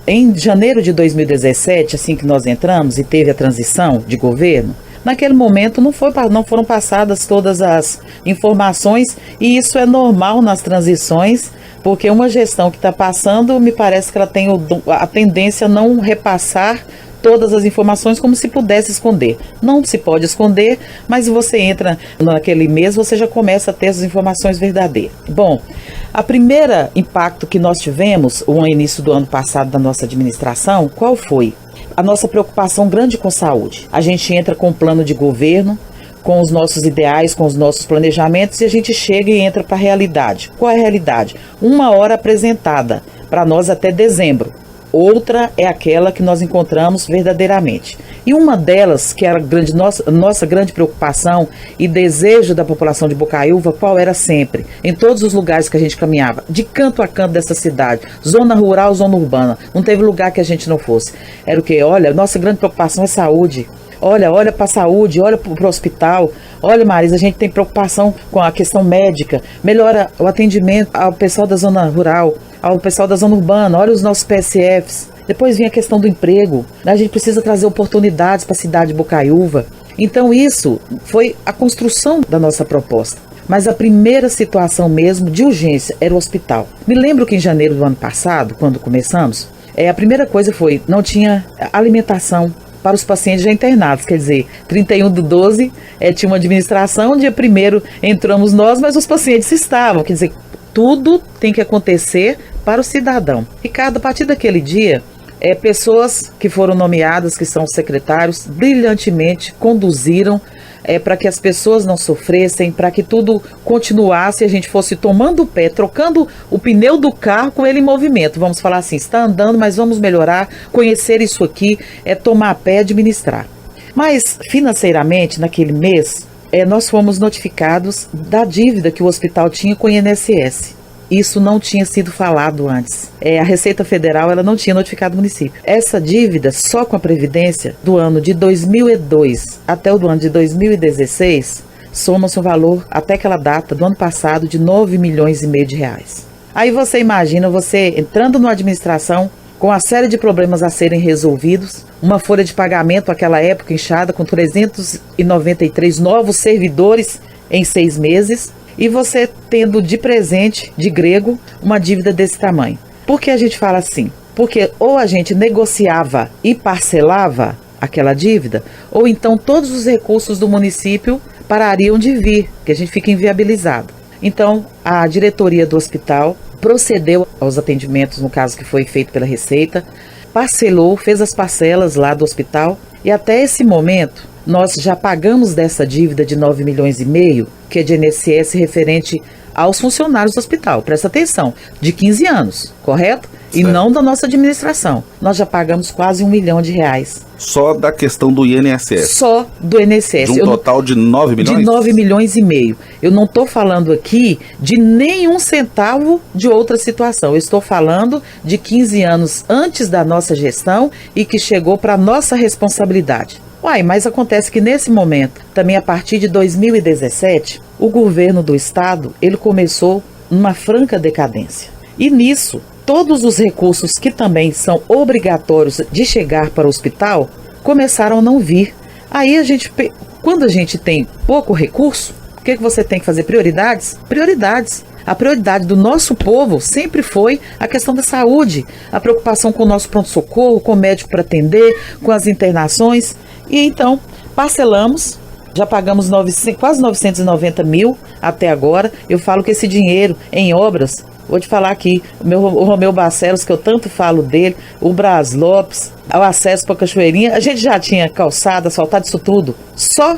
Em janeiro de 2017, assim que nós entramos e teve a transição de governo, naquele momento não foram passadas todas as informações, e isso é normal nas transições, porque uma gestão que está passando, me parece que ela tem a tendência a não repassar todas as informações como se pudesse esconder. Não se pode esconder, mas você entra naquele mês, você já começa a ter as informações verdadeiras. Bom, a primeira impacto que nós tivemos, no início do ano passado da nossa administração, qual foi? A nossa preocupação grande com saúde. A gente entra com um plano de governo, com os nossos ideais, com os nossos planejamentos, e a gente chega e entra para a realidade. Qual é a realidade? Uma hora apresentada para nós até dezembro. Outra é aquela que nós encontramos verdadeiramente. E uma delas, que era nossa grande preocupação e desejo da população de Bocaiúva, qual era sempre? Em todos os lugares que a gente caminhava, de canto a canto dessa cidade, zona rural, zona urbana, não teve lugar que a gente não fosse. Era o quê? Olha, nossa grande preocupação é saúde. Olha para a saúde, olha para o hospital. Olha, Marisa, a gente tem preocupação com a questão médica. Melhora o atendimento ao pessoal da zona rural, ao pessoal da zona urbana. Olha os nossos PSFs. Depois vem a questão do emprego. A gente precisa trazer oportunidades para a cidade de Bocaiúva. Então isso foi a construção da nossa proposta. Mas a primeira situação mesmo de urgência era o hospital. Me lembro que em janeiro do ano passado, quando começamos, a primeira coisa foi, não tinha alimentação para os pacientes já internados, quer dizer, 31/12 tinha uma administração, dia 1º entramos nós, mas os pacientes estavam, quer dizer, tudo tem que acontecer para o cidadão. Ricardo, a partir daquele dia, pessoas que foram nomeadas, que são secretários, brilhantemente conduziram para que as pessoas não sofressem, para que tudo continuasse, a gente fosse tomando o pé, trocando o pneu do carro com ele em movimento. Vamos falar assim, está andando, mas vamos melhorar, conhecer isso aqui, tomar a pé, administrar. Mas, financeiramente, naquele mês, nós fomos notificados da dívida que o hospital tinha com o INSS. Isso não tinha sido falado antes. A Receita Federal ela não tinha notificado o município. Essa dívida, só com a Previdência, do ano de 2002 até o ano de 2016, soma-se um valor, até aquela data, do ano passado, de 9,5 milhões de reais. Aí você imagina você entrando numa administração com uma série de problemas a serem resolvidos, uma folha de pagamento, naquela época, inchada, com 393 novos servidores em 6 meses, e você tendo de presente, de grego, uma dívida desse tamanho. Por que a gente fala assim? Porque ou a gente negociava e parcelava aquela dívida, ou então todos os recursos do município parariam de vir, que a gente fica inviabilizado. Então, a diretoria do hospital procedeu aos atendimentos, no caso que foi feito pela Receita, parcelou, fez as parcelas lá do hospital, e até esse momento nós já pagamos dessa dívida de 9,5 milhões, que é de INSS referente aos funcionários do hospital. Presta atenção, de 15 anos, correto? Certo. E não da nossa administração. Nós já pagamos quase R$1 milhão. Só da questão do INSS? Só do INSS. De um total de 9 milhões? De 9,5 milhões. Eu não estou falando aqui de nenhum centavo de outra situação. Eu estou falando de 15 anos antes da nossa gestão e que chegou para nossa responsabilidade. Mas acontece que nesse momento, também a partir de 2017, o governo do estado, ele começou numa franca decadência. E nisso, todos os recursos que também são obrigatórios de chegar para o hospital, começaram a não vir. Aí quando a gente tem pouco recurso, o que você tem que fazer? Prioridades? Prioridades. A prioridade do nosso povo sempre foi a questão da saúde, a preocupação com o nosso pronto-socorro, com o médico para atender, com as internações. E então, parcelamos, já pagamos quase 990 mil até agora. Eu falo que esse dinheiro em obras, vou te falar aqui, o Romeu Barcelos, que eu tanto falo dele, o Braz Lopes, o acesso para a Cachoeirinha, a gente já tinha calçado, asfaltado isso tudo, só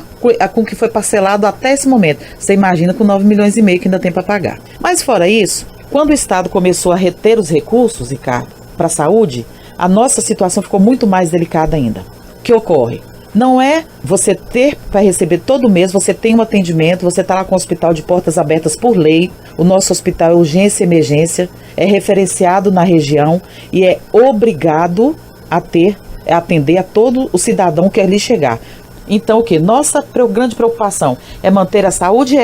com o que foi parcelado até esse momento. Você imagina com 9,5 milhões que ainda tem para pagar. Mas fora isso, quando o Estado começou a reter os recursos, Ricardo, para a saúde, a nossa situação ficou muito mais delicada ainda. O que ocorre? Não é você ter para receber todo mês, você tem um atendimento, você está lá com o hospital de portas abertas por lei. O nosso hospital é urgência e emergência, é referenciado na região e é obrigado a atender a todo o cidadão que ali chegar. Então o que? Nossa grande preocupação é manter a saúde?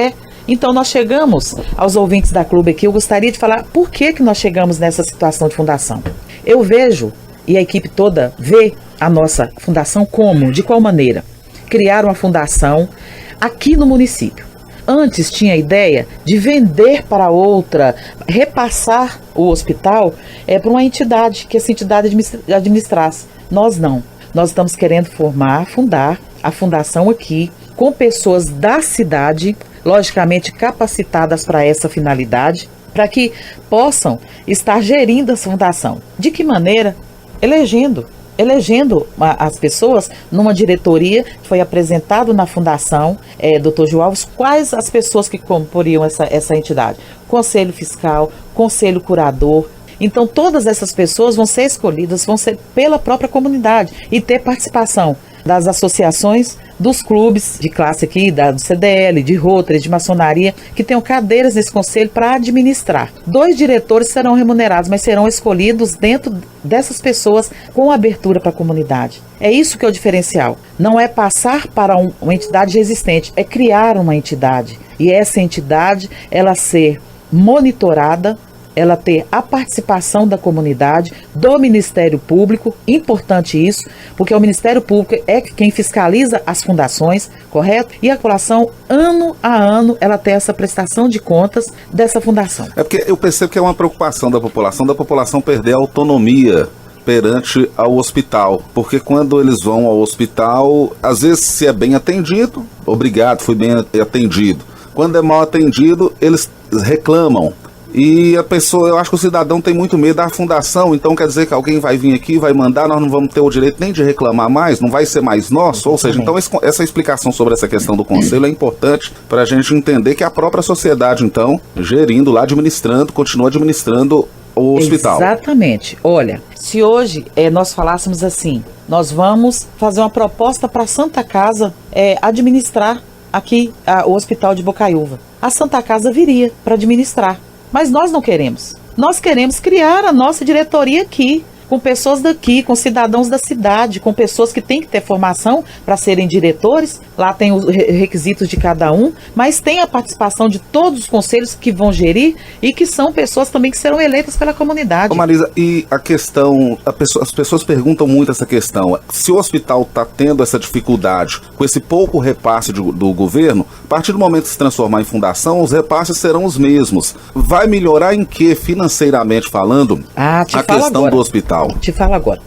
Então nós chegamos aos ouvintes da Clube aqui, eu gostaria de falar por que nós chegamos nessa situação de fundação. Eu vejo e a equipe toda vê a nossa fundação como, de qual maneira? Criar uma fundação aqui no município. Antes tinha a ideia de vender para outra, repassar o hospital para uma entidade, que essa entidade administrasse. Nós não. Nós estamos querendo fundar a fundação aqui, com pessoas da cidade, logicamente capacitadas para essa finalidade, para que possam estar gerindo essa fundação. De que maneira? Elegendo as pessoas numa diretoria. Foi apresentado na fundação, Dr. Gil Alves, quais as pessoas que comporiam essa entidade. Conselho fiscal, conselho curador. Então todas essas pessoas vão ser escolhidas, vão ser pela própria comunidade e ter participação das associações, dos clubes de classe aqui, do CDL, de Rotary, de maçonaria, que tenham cadeiras nesse conselho para administrar. 2 diretores serão remunerados, mas serão escolhidos dentro dessas pessoas com abertura para a comunidade. É isso que é o diferencial. Não é passar para uma entidade existente, é criar uma entidade. E essa entidade, ela ser monitorada, ela ter a participação da comunidade, do Ministério Público, importante isso, porque o Ministério Público é quem fiscaliza as fundações, correto? E a população, ano a ano, ela tem essa prestação de contas dessa fundação. É porque eu percebo que é uma preocupação da população perder a autonomia perante ao hospital, porque quando eles vão ao hospital, às vezes se é bem atendido, obrigado, fui bem atendido. Quando é mal atendido, eles reclamam. E a pessoa, eu acho que o cidadão tem muito medo da fundação, então quer dizer que alguém vai vir aqui, vai mandar, nós não vamos ter o direito nem de reclamar mais, não vai ser mais nosso, ou seja, então essa explicação sobre essa questão do conselho é importante para a gente entender que a própria sociedade, então, gerindo lá, administrando, continua administrando o hospital. Exatamente. Olha, se hoje nós falássemos assim, nós vamos fazer uma proposta para a Santa Casa administrar aqui o Hospital de Bocaiúva. A Santa Casa viria para administrar. Mas nós não queremos. Nós queremos criar a nossa diretoria aqui, com pessoas daqui, com cidadãos da cidade, com pessoas que têm que ter formação para serem diretores. Lá tem os requisitos de cada um, mas tem a participação de todos os conselhos que vão gerir e que são pessoas também que serão eleitas pela comunidade. Ô Marisa, e a questão, as pessoas perguntam muito essa questão, se o hospital está tendo essa dificuldade com esse pouco repasse do governo, a partir do momento que se transformar em fundação, os repasses serão os mesmos. Vai melhorar em que, financeiramente falando, a questão do hospital? Te falo agora.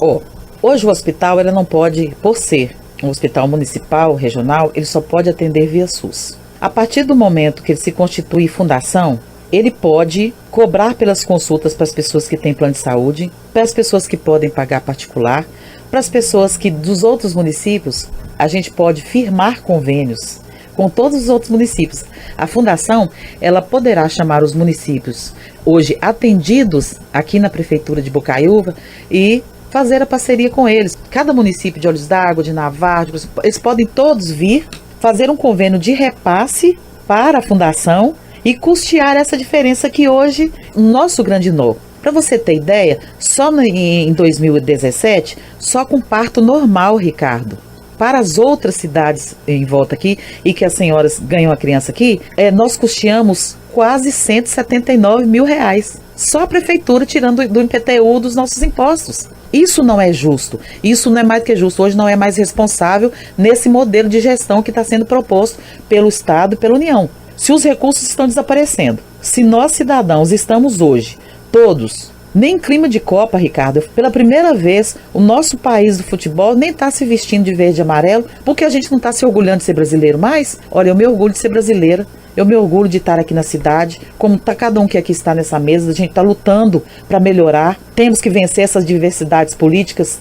Hoje o hospital ele não pode, por ser um hospital municipal, regional, ele só pode atender via SUS. A partir do momento que ele se constitui fundação, ele pode cobrar pelas consultas para as pessoas que têm plano de saúde, para as pessoas que podem pagar particular, para as pessoas que dos outros municípios, a gente pode firmar convênios com todos os outros municípios. A fundação, ela poderá chamar os municípios hoje atendidos aqui na Prefeitura de Bocaiúva e fazer a parceria com eles. Cada município de Olhos d'Água, de Navarro, eles podem todos vir fazer um convênio de repasse para a fundação e custear essa diferença que hoje, nosso grande nó. Para você ter ideia, só em 2017, só com parto normal, Ricardo, para as outras cidades em volta aqui, e que as senhoras ganham a criança aqui, nós custeamos quase R$179 mil. Só a prefeitura tirando do IPTU dos nossos impostos. Isso não é justo. Isso não é mais que justo. Hoje não é mais responsável nesse modelo de gestão que está sendo proposto pelo Estado e pela União. Se os recursos estão desaparecendo, se nós cidadãos estamos hoje, todos, nem em clima de Copa, Ricardo, pela primeira vez, o nosso país do futebol nem está se vestindo de verde e amarelo, porque a gente não está se orgulhando de ser brasileiro mais. Olha, eu me orgulho de ser brasileira, eu me orgulho de estar aqui na cidade, como tá cada um que aqui está nessa mesa, a gente está lutando para melhorar. Temos que vencer essas diversidades políticas,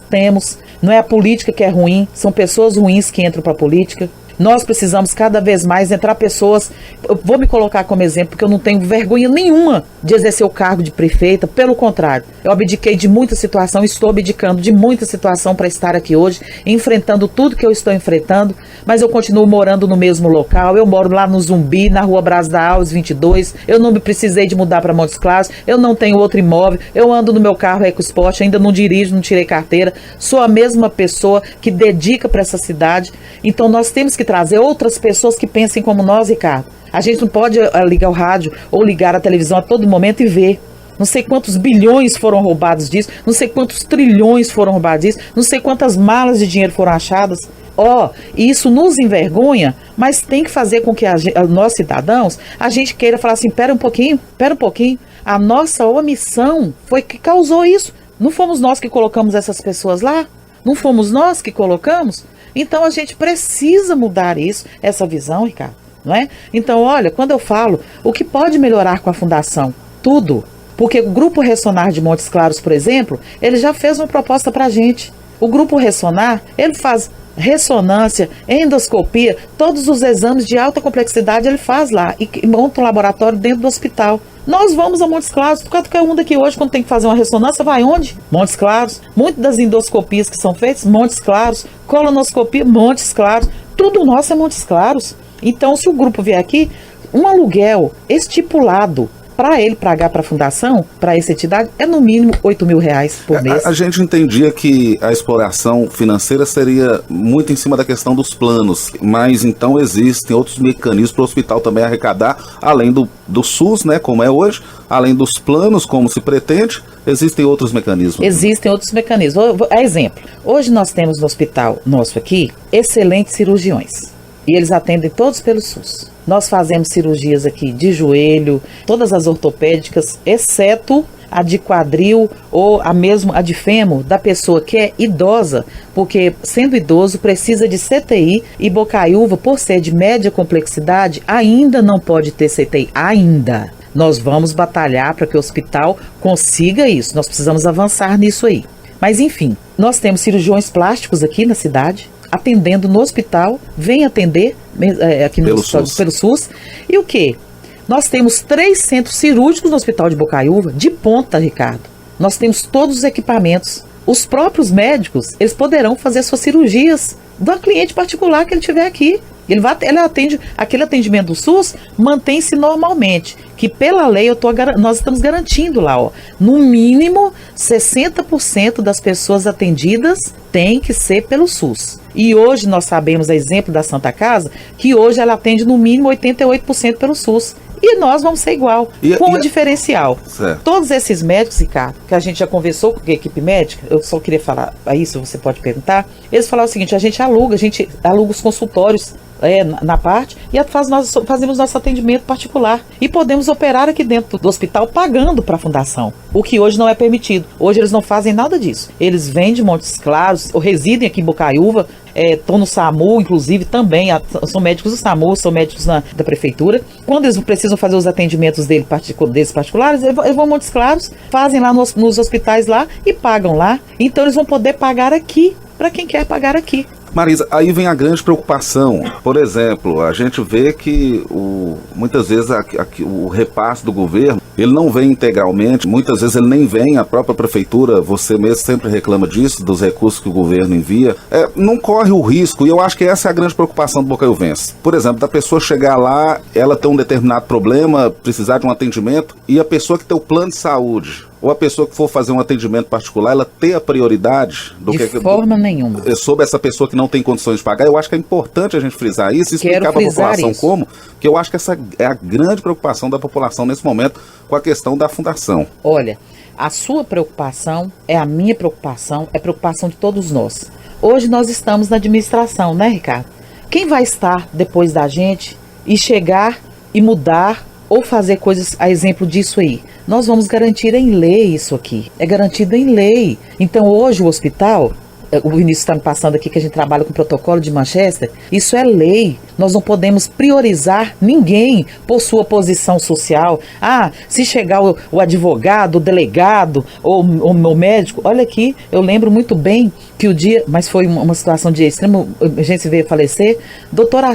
não é a política que é ruim, são pessoas ruins que entram para a política. Nós precisamos cada vez mais entrar pessoas, eu vou me colocar como exemplo, porque eu não tenho vergonha nenhuma de exercer o cargo de prefeita, pelo contrário, eu abdiquei de muita situação, estou abdicando de muita situação para estar aqui hoje, enfrentando tudo que eu estou enfrentando, mas eu continuo morando no mesmo local, eu moro lá no Zumbi, na rua Braz da Alves 22, eu não me precisei de mudar para Montes Claros, eu não tenho outro imóvel, eu ando no meu carro EcoSport, ainda não dirijo, não tirei carteira, sou a mesma pessoa que dedica para essa cidade, então nós temos que trazer outras pessoas que pensem como nós, Ricardo. A gente não pode ligar o rádio ou ligar a televisão a todo momento e ver. não sei quantos bilhões foram roubados disso, não sei quantos trilhões foram roubados disso, não sei quantas malas de dinheiro foram achadas. Isso nos envergonha, mas tem que fazer com que nós cidadãos, a gente queira falar assim, pera um pouquinho, a nossa omissão foi que causou isso. Não fomos nós que colocamos essas pessoas lá? Não fomos nós que colocamos? Então a gente precisa mudar isso, essa visão, Ricardo, não é? Então, olha, quando eu falo, o que pode melhorar com a fundação? Tudo. Porque o Grupo Ressonar de Montes Claros, por exemplo, ele já fez uma proposta para a gente. O Grupo Ressonar, ele faz ressonância, endoscopia, todos os exames de alta complexidade ele faz lá e monta um laboratório dentro do hospital. Nós vamos a Montes Claros, qualquer um daqui hoje, quando tem que fazer uma ressonância, vai onde? Montes Claros. Muitas das endoscopias que são feitas, Montes Claros. Colonoscopia, Montes Claros. Tudo nosso é Montes Claros. Então, se o grupo vier aqui, um aluguel estipulado para ele pagar para a fundação, para essa entidade, é no mínimo R$8.000 por mês. A gente entendia que a exploração financeira seria muito em cima da questão dos planos, mas então existem outros mecanismos para o hospital também arrecadar, além do SUS, né, como é hoje, além dos planos, como se pretende, existem outros mecanismos. Existem outros mecanismos. Exemplo, hoje nós temos no hospital nosso aqui, excelentes cirurgiões, e eles atendem todos pelo SUS. Nós fazemos cirurgias aqui de joelho, todas as ortopédicas, exceto a de quadril ou a de fêmur da pessoa que é idosa, porque sendo idoso precisa de CTI e Bocaiúva, por ser de média complexidade, ainda não pode ter CTI, ainda. Nós vamos batalhar para que o hospital consiga isso, nós precisamos avançar nisso aí. Mas enfim, nós temos cirurgiões plásticos aqui na cidade, atendendo no hospital, vem atender aqui no hospital pelo SUS. E o quê? Nós temos 3 centros cirúrgicos no Hospital de Bocaiúva, de ponta, Ricardo. Nós temos todos os equipamentos. Os próprios médicos, eles poderão fazer suas cirurgias do cliente particular que ele tiver aqui. Ele atende, aquele atendimento do SUS mantém-se normalmente, que pela lei nós estamos garantindo lá, no mínimo 60% das pessoas atendidas tem que ser pelo SUS. E hoje nós sabemos, a exemplo da Santa Casa, que hoje ela atende no mínimo 88% pelo SUS. E nós vamos ser igual, com um diferencial. Certo. Todos esses médicos, Ricardo, que a gente já conversou com a equipe médica, eu só queria falar isso, você pode perguntar, eles falaram o seguinte, a gente aluga os consultórios na parte e fazemos nosso atendimento particular. E podemos operar aqui dentro do hospital pagando para a fundação, o que hoje não é permitido. Hoje eles não fazem nada disso. Eles vêm de Montes Claros, ou residem aqui em Bocaiúva, estão no SAMU, inclusive, também, são médicos do SAMU, são médicos da prefeitura. Quando eles precisam fazer os atendimentos deles particulares, eles vão a Montes Claros, fazem lá nos hospitais lá e pagam lá. Então eles vão poder pagar aqui, para quem quer pagar aqui. Marisa, aí vem a grande preocupação. Por exemplo, a gente vê que muitas vezes o repasse do governo, ele não vem integralmente, muitas vezes ele nem vem, a própria prefeitura, você mesmo sempre reclama disso, dos recursos que o governo envia, não corre o risco, e eu acho que essa é a grande preocupação do bocaiúvense. Por exemplo, da pessoa chegar lá, ela ter um determinado problema, precisar de um atendimento, e a pessoa que tem o plano de saúde, ou a pessoa que for fazer um atendimento particular, ela ter a prioridade forma nenhuma sobre essa pessoa que não tem condições de pagar. Eu acho que é importante a gente frisar isso e explicar para a população isso. Como, que eu acho que essa é a grande preocupação da população nesse momento com a questão da fundação. Olha, a sua preocupação é a minha preocupação, é a preocupação de todos nós. Hoje nós estamos na administração, né, Ricardo? Quem vai estar depois da gente e chegar e mudar ou fazer coisas a exemplo disso aí? Nós vamos garantir em lei isso aqui. É garantido em lei. Então hoje o hospital, o Vinícius está me passando aqui que a gente trabalha com o protocolo de Manchester, isso é lei. Nós não podemos priorizar ninguém por sua posição social. Se chegar o advogado, o delegado ou o médico, olha aqui, eu lembro muito bem que o dia, mas foi uma situação de extrema urgência, veio a falecer, Dr.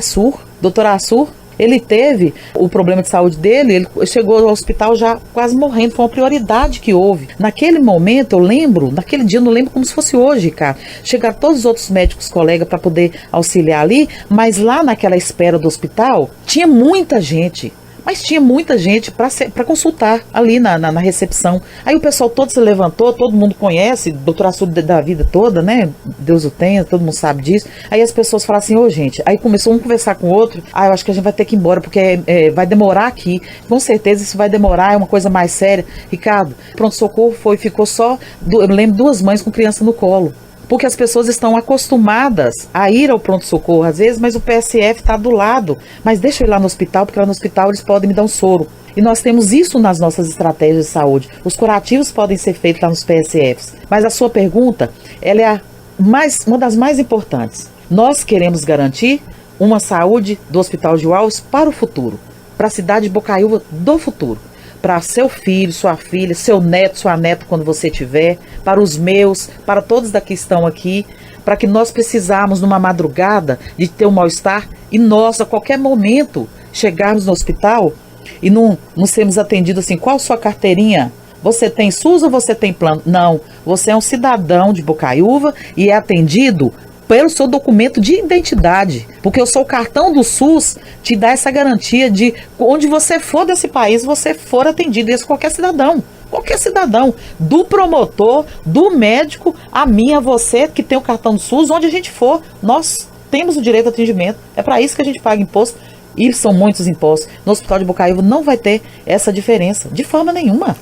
Assur, ele teve o problema de saúde dele, ele chegou ao hospital já quase morrendo, foi uma prioridade que houve. Naquele momento, eu lembro, naquele dia, eu não lembro como se fosse hoje, cara. Chegaram todos os outros médicos, colegas, para poder auxiliar ali, mas lá naquela espera do hospital, tinha muita gente. Mas tinha muita gente para consultar ali na recepção. Aí o pessoal todo se levantou, todo mundo conhece, doutor Açude da vida toda, né? Deus o tenha, todo mundo sabe disso. Aí as pessoas falaram assim, ô gente, aí começou um conversar com o outro, eu acho que a gente vai ter que ir embora, porque vai demorar aqui. Com certeza isso vai demorar, é uma coisa mais séria. Ricardo, pronto-socorro ficou só, eu lembro, 2 mães com criança no colo. Porque as pessoas estão acostumadas a ir ao pronto-socorro às vezes, mas o PSF está do lado. Mas deixa eu ir lá no hospital, porque lá no hospital eles podem me dar um soro. E nós temos isso nas nossas estratégias de saúde. Os curativos podem ser feitos lá nos PSFs. Mas a sua pergunta, ela é uma das mais importantes. Nós queremos garantir uma saúde do Hospital Gil Alves para o futuro, para a cidade de Bocaiúva do futuro. Para seu filho, sua filha, seu neto, sua neta, quando você tiver, para os meus, para todos que estão aqui, para que nós precisarmos numa madrugada de ter um mal-estar e nós, a qualquer momento, chegarmos no hospital e não sermos atendidos assim, qual sua carteirinha? Você tem SUS ou você tem plano? Não, você é um cidadão de Bocaiúva e é atendido pelo seu documento de identidade, porque o seu cartão do SUS te dá essa garantia de onde você for desse país, você for atendido, isso qualquer cidadão, do promotor, do médico, a mim, a você que tem o cartão do SUS, onde a gente for, nós temos o direito ao atendimento, é para isso que a gente paga imposto, e são muitos impostos. No Hospital de Bocaiúva não vai ter essa diferença, de forma nenhuma.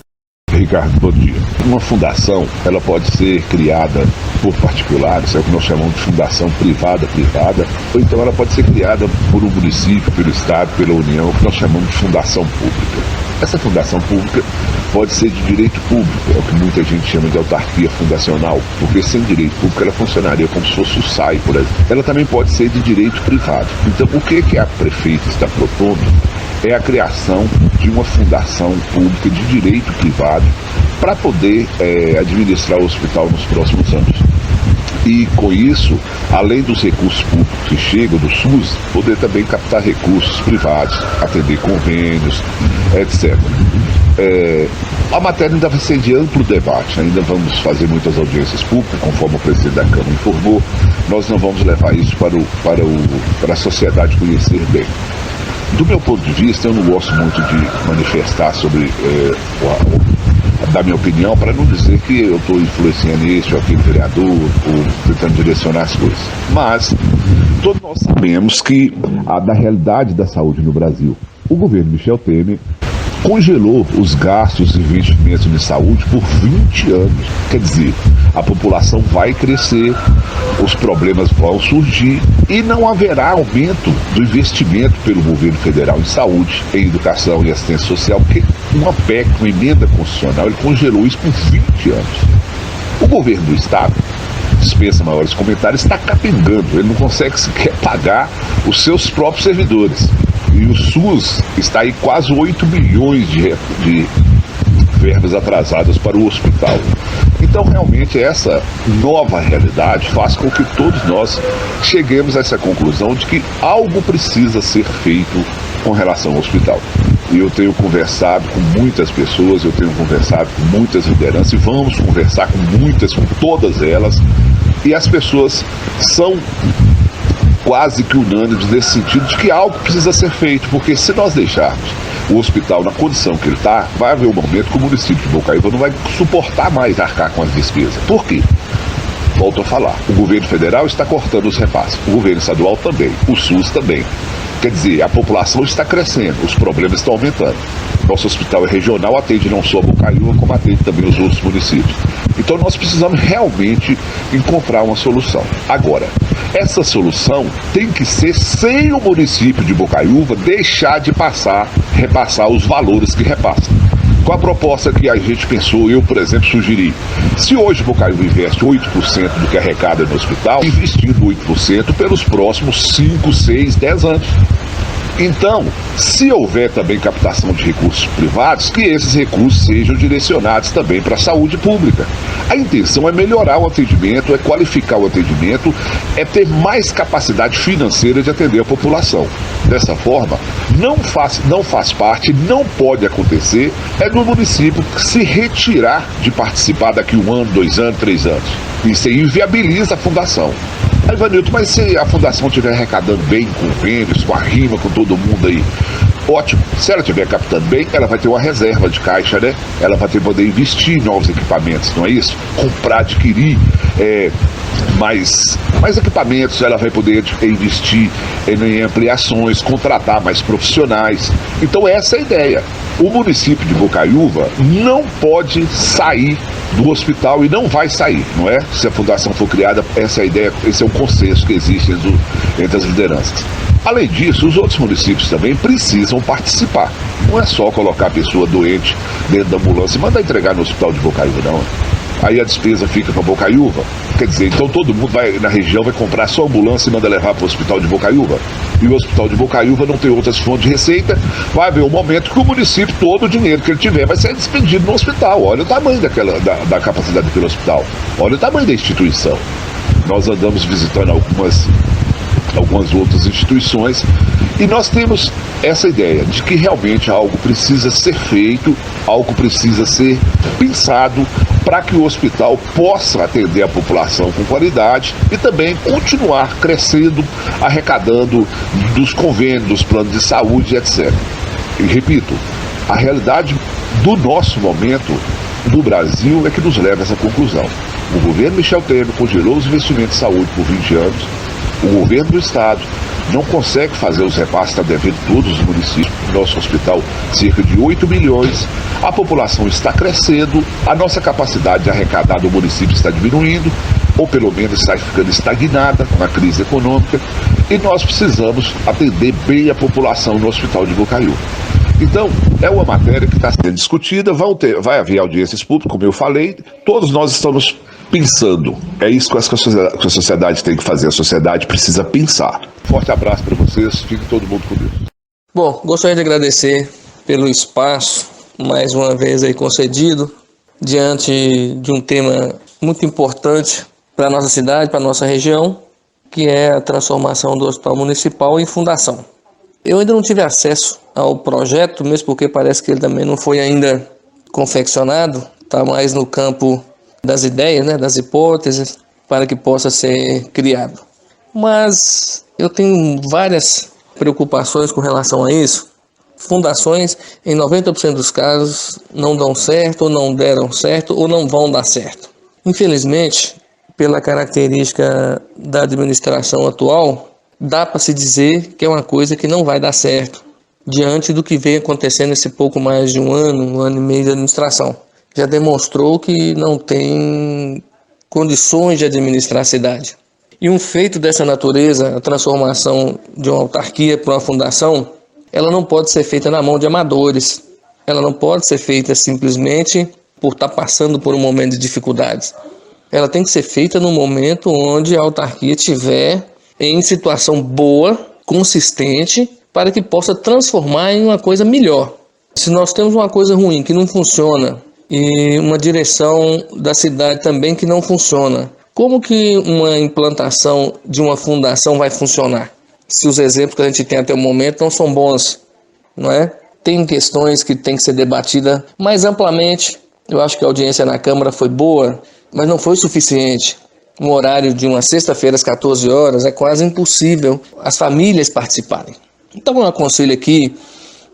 Ricardo, bom dia. Uma fundação, ela pode ser criada por particulares, é o que nós chamamos de fundação privada, ou então ela pode ser criada por um município, pelo Estado, pela União, o que nós chamamos de fundação pública. Essa fundação pública pode ser de direito público, é o que muita gente chama de autarquia fundacional, porque sem direito público ela funcionaria como se fosse o SAI, por exemplo. Ela também pode ser de direito privado. Então, o que a prefeita está propondo é a criação de uma fundação pública de direito privado para poder administrar o hospital nos próximos anos. E com isso, além dos recursos públicos que chegam do SUS, poder também captar recursos privados, atender convênios, etc. A matéria ainda vai ser de amplo debate, ainda vamos fazer muitas audiências públicas, conforme o presidente da Câmara informou. Nós não vamos levar isso para a sociedade conhecer bem. Do meu ponto de vista, eu não gosto muito de manifestar sobre dar minha opinião, para não dizer que eu estou influenciando esse ou aquele vereador, ou tentando direcionar as coisas. Mas todos nós sabemos que da realidade da saúde no Brasil, o governo Michel Temer congelou os gastos e investimentos de saúde por 20 anos. Quer dizer, a população vai crescer, os problemas vão surgir e não haverá aumento do investimento pelo governo federal em saúde, em educação e assistência social, porque uma PEC, uma emenda constitucional, ele congelou isso por 20 anos. O governo do Estado, dispensa maiores comentários, está capengando, ele não consegue sequer pagar os seus próprios servidores. E o SUS está aí quase 8 bilhões de verbas atrasadas para o hospital. Então, realmente, essa nova realidade faz com que todos nós cheguemos a essa conclusão de que algo precisa ser feito com relação ao hospital. E eu tenho conversado com muitas pessoas, eu tenho conversado com muitas lideranças e vamos conversar com todas elas. E as pessoas são quase que unânimes nesse sentido de que algo precisa ser feito, porque se nós deixarmos o hospital na condição que ele está, vai haver um momento que o município de Bocaiúva não vai suportar mais arcar com as despesas. Por quê? Volto a falar, o governo federal está cortando os repasses, o governo estadual também, o SUS também. Quer dizer, a população está crescendo, os problemas estão aumentando. Nosso hospital é regional, atende não só a Bocaiúva, como atende também os outros municípios. Então nós precisamos realmente encontrar uma solução. Agora, essa solução tem que ser sem o município de Bocaiúva deixar de repassar os valores que repassa. Com a proposta que a gente pensou, eu, por exemplo, sugeri, se hoje Bocaiúva investe 8% do que arrecada no hospital, investindo 8% pelos próximos 5, 6, 10 anos. Então, se houver também captação de recursos privados, que esses recursos sejam direcionados também para a saúde pública. A intenção é melhorar o atendimento, é qualificar o atendimento, é ter mais capacidade financeira de atender a população. Dessa forma, não faz parte, não pode acontecer, é do município se retirar de participar daqui 1 ano, 2 anos, 3 anos. Isso aí inviabiliza a fundação. Aí, Vanilton, mas se a fundação estiver arrecadando bem, com convênios, com a rima, com todo mundo aí, ótimo. Se ela estiver captando bem, ela vai ter uma reserva de caixa, né? Ela vai poder investir em novos equipamentos, não é isso? Comprar, adquirir mais equipamentos, ela vai poder investir em ampliações, contratar mais profissionais. Então essa é a ideia. O município de Bocaiúva não pode sair do hospital e não vai sair, não é? Se a fundação for criada, essa é a ideia, esse é o consenso que existe entre as lideranças. Além disso, os outros municípios também precisam participar. Não é só colocar a pessoa doente dentro da ambulância e mandar entregar no hospital de Bocaiúva, não. Aí a despesa fica para Bocaiúva. Quer dizer, então todo mundo na região vai comprar só ambulância e manda levar para o hospital de Bocaiúva. E o hospital de Bocaiúva não tem outras fontes de receita. Vai haver um momento que o município, todo o dinheiro que ele tiver, vai ser despendido no hospital. Olha o tamanho da capacidade daquele hospital. Olha o tamanho da instituição. Nós andamos visitando algumas outras instituições e nós temos essa ideia de que realmente algo precisa ser feito, algo precisa ser pensado para que o hospital possa atender a população com qualidade e também continuar crescendo, arrecadando dos convênios, dos planos de saúde, etc. E repito, a realidade do nosso momento no Brasil é que nos leva a essa conclusão. O governo Michel Temer congelou os investimentos de saúde por 20 anos, o governo do estado não consegue fazer os repasses, está devendo todos os municípios, nosso hospital cerca de 8 milhões, a população está crescendo, a nossa capacidade de arrecadar do município está diminuindo, ou pelo menos está ficando estagnada com a crise econômica, e nós precisamos atender bem a população no hospital de Bocaiúva. Então, é uma matéria que está sendo discutida, vai haver audiências públicas, como eu falei, todos nós estamos pensando. É isso que a sociedade tem que fazer, a sociedade precisa pensar. Forte abraço para vocês, fique todo mundo com Deus. Bom, gostaria de agradecer pelo espaço, mais uma vez aí concedido, diante de um tema muito importante para a nossa cidade, para a nossa região, que é a transformação do Hospital Municipal em fundação. Eu ainda não tive acesso ao projeto, mesmo porque parece que ele também não foi ainda confeccionado, está mais no campo das ideias, né, das hipóteses, para que possa ser criado. Mas eu tenho várias preocupações com relação a isso. Fundações, em 90% dos casos, não dão certo, ou não deram certo, ou não vão dar certo. Infelizmente, pela característica da administração atual, dá para se dizer que é uma coisa que não vai dar certo, diante do que vem acontecendo esse pouco mais de um ano e meio de administração. Já demonstrou que não tem condições de administrar a cidade. E um feito dessa natureza, a transformação de uma autarquia para uma fundação, ela não pode ser feita na mão de amadores. Ela não pode ser feita simplesmente por estar passando por um momento de dificuldades. Ela tem que ser feita no momento onde a autarquia estiver em situação boa, consistente, para que possa transformar em uma coisa melhor. Se nós temos uma coisa ruim que não funciona e uma direção da cidade também que não funciona, como que uma implantação de uma fundação vai funcionar? Se os exemplos que a gente tem até o momento não são bons, não é? Tem questões que tem que ser debatida mais amplamente. Eu acho que a audiência na Câmara foi boa, mas não foi suficiente. Um horário de uma sexta-feira às 14 horas é quase impossível as famílias participarem. Então eu aconselho aqui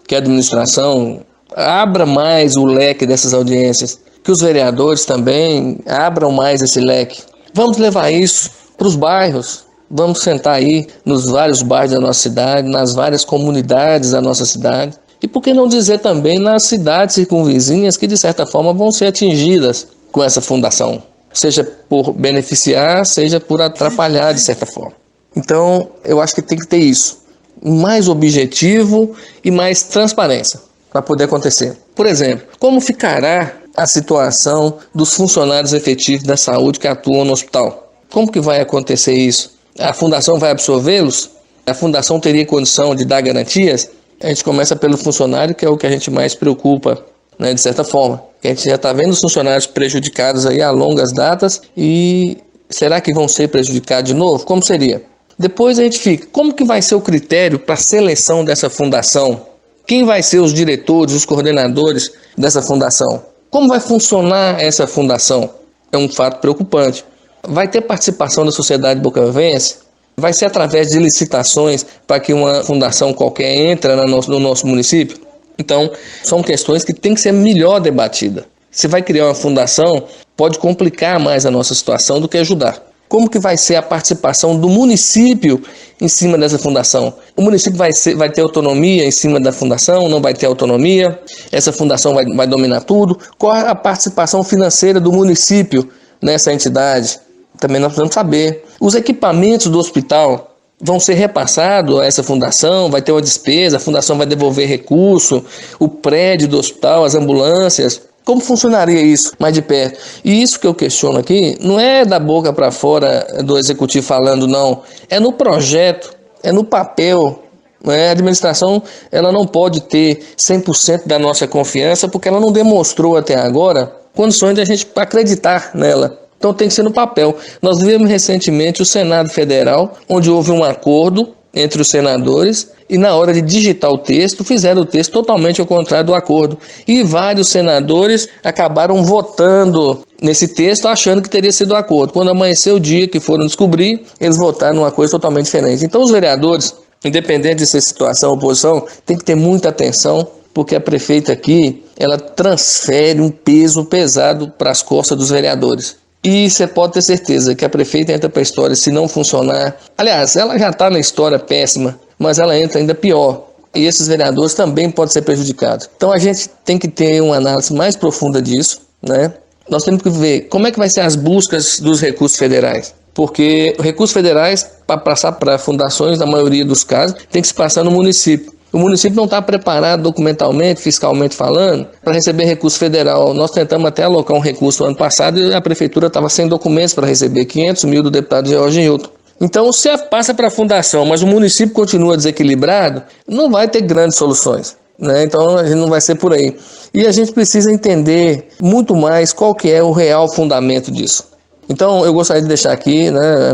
que a administração abra mais o leque dessas audiências, que os vereadores também abram mais esse leque. Vamos levar isso para os bairros, vamos sentar aí nos vários bairros da nossa cidade, nas várias comunidades da nossa cidade, e por que não dizer também nas cidades circunvizinhas que de certa forma vão ser atingidas com essa fundação, seja por beneficiar, seja por atrapalhar de certa forma. Então eu acho que tem que ter isso, mais objetivo e mais transparência para poder acontecer. Por exemplo, como ficará a situação dos funcionários efetivos da saúde que atuam no hospital? Como que vai acontecer isso? A fundação vai absorvê-los? A fundação teria condição de dar garantias? A gente começa pelo funcionário, que é o que a gente mais preocupa, né, de certa forma. A gente já está vendo os funcionários prejudicados aí a longas datas e será que vão ser prejudicados de novo? Como seria? Depois a gente fica, como que vai ser o critério para a seleção dessa fundação? Quem vai ser os diretores, os coordenadores dessa fundação? Como vai funcionar essa fundação? É um fato preocupante. Vai ter participação da sociedade bocaiúvense? Vai ser através de licitações para que uma fundação qualquer entre no nosso município? Então, são questões que têm que ser melhor debatidas. Se vai criar uma fundação, pode complicar mais a nossa situação do que ajudar. Como que vai ser a participação do município em cima dessa fundação? O município vai ter autonomia em cima da fundação? Não vai ter autonomia? Essa fundação vai dominar tudo? Qual a participação financeira do município nessa entidade? Também nós precisamos saber. Os equipamentos do hospital vão ser repassados a essa fundação? Vai ter uma despesa? A fundação vai devolver recurso? O prédio do hospital, as ambulâncias? Como funcionaria isso mais de perto? E isso que eu questiono aqui não é da boca para fora do executivo falando, não. É no projeto, é no papel. A administração ela não pode ter 100% da nossa confiança porque ela não demonstrou até agora condições de a gente acreditar nela. Então tem que ser no papel. Nós vimos recentemente o Senado Federal, onde houve um acordo entre os senadores e na hora de digitar o texto, fizeram o texto totalmente ao contrário do acordo. E vários senadores acabaram votando nesse texto achando que teria sido acordo. Quando amanheceu o dia que foram descobrir, eles votaram numa coisa totalmente diferente. Então os vereadores, independente de ser situação ou oposição, tem que ter muita atenção, porque a prefeita aqui, ela transfere um peso pesado para as costas dos vereadores. E você pode ter certeza que a prefeita entra para a história se não funcionar. Aliás, ela já está na história péssima, mas ela entra ainda pior. E esses vereadores também podem ser prejudicados. Então a gente tem que ter uma análise mais profunda disso, né? Nós temos que ver como é que vai ser as buscas dos recursos federais. Porque recursos federais, para passar para fundações, na maioria dos casos, tem que se passar no município. O município não está preparado documentalmente, fiscalmente falando, para receber recurso federal. Nós tentamos até alocar um recurso no ano passado e a prefeitura estava sem documentos para receber 500 mil do deputado George Hilton. Então, se passa para a fundação, mas o município continua desequilibrado, não vai ter grandes soluções, né? Então, a gente não vai ser por aí. E a gente precisa entender muito mais qual que é o real fundamento disso. Então, eu gostaria de deixar aqui, né,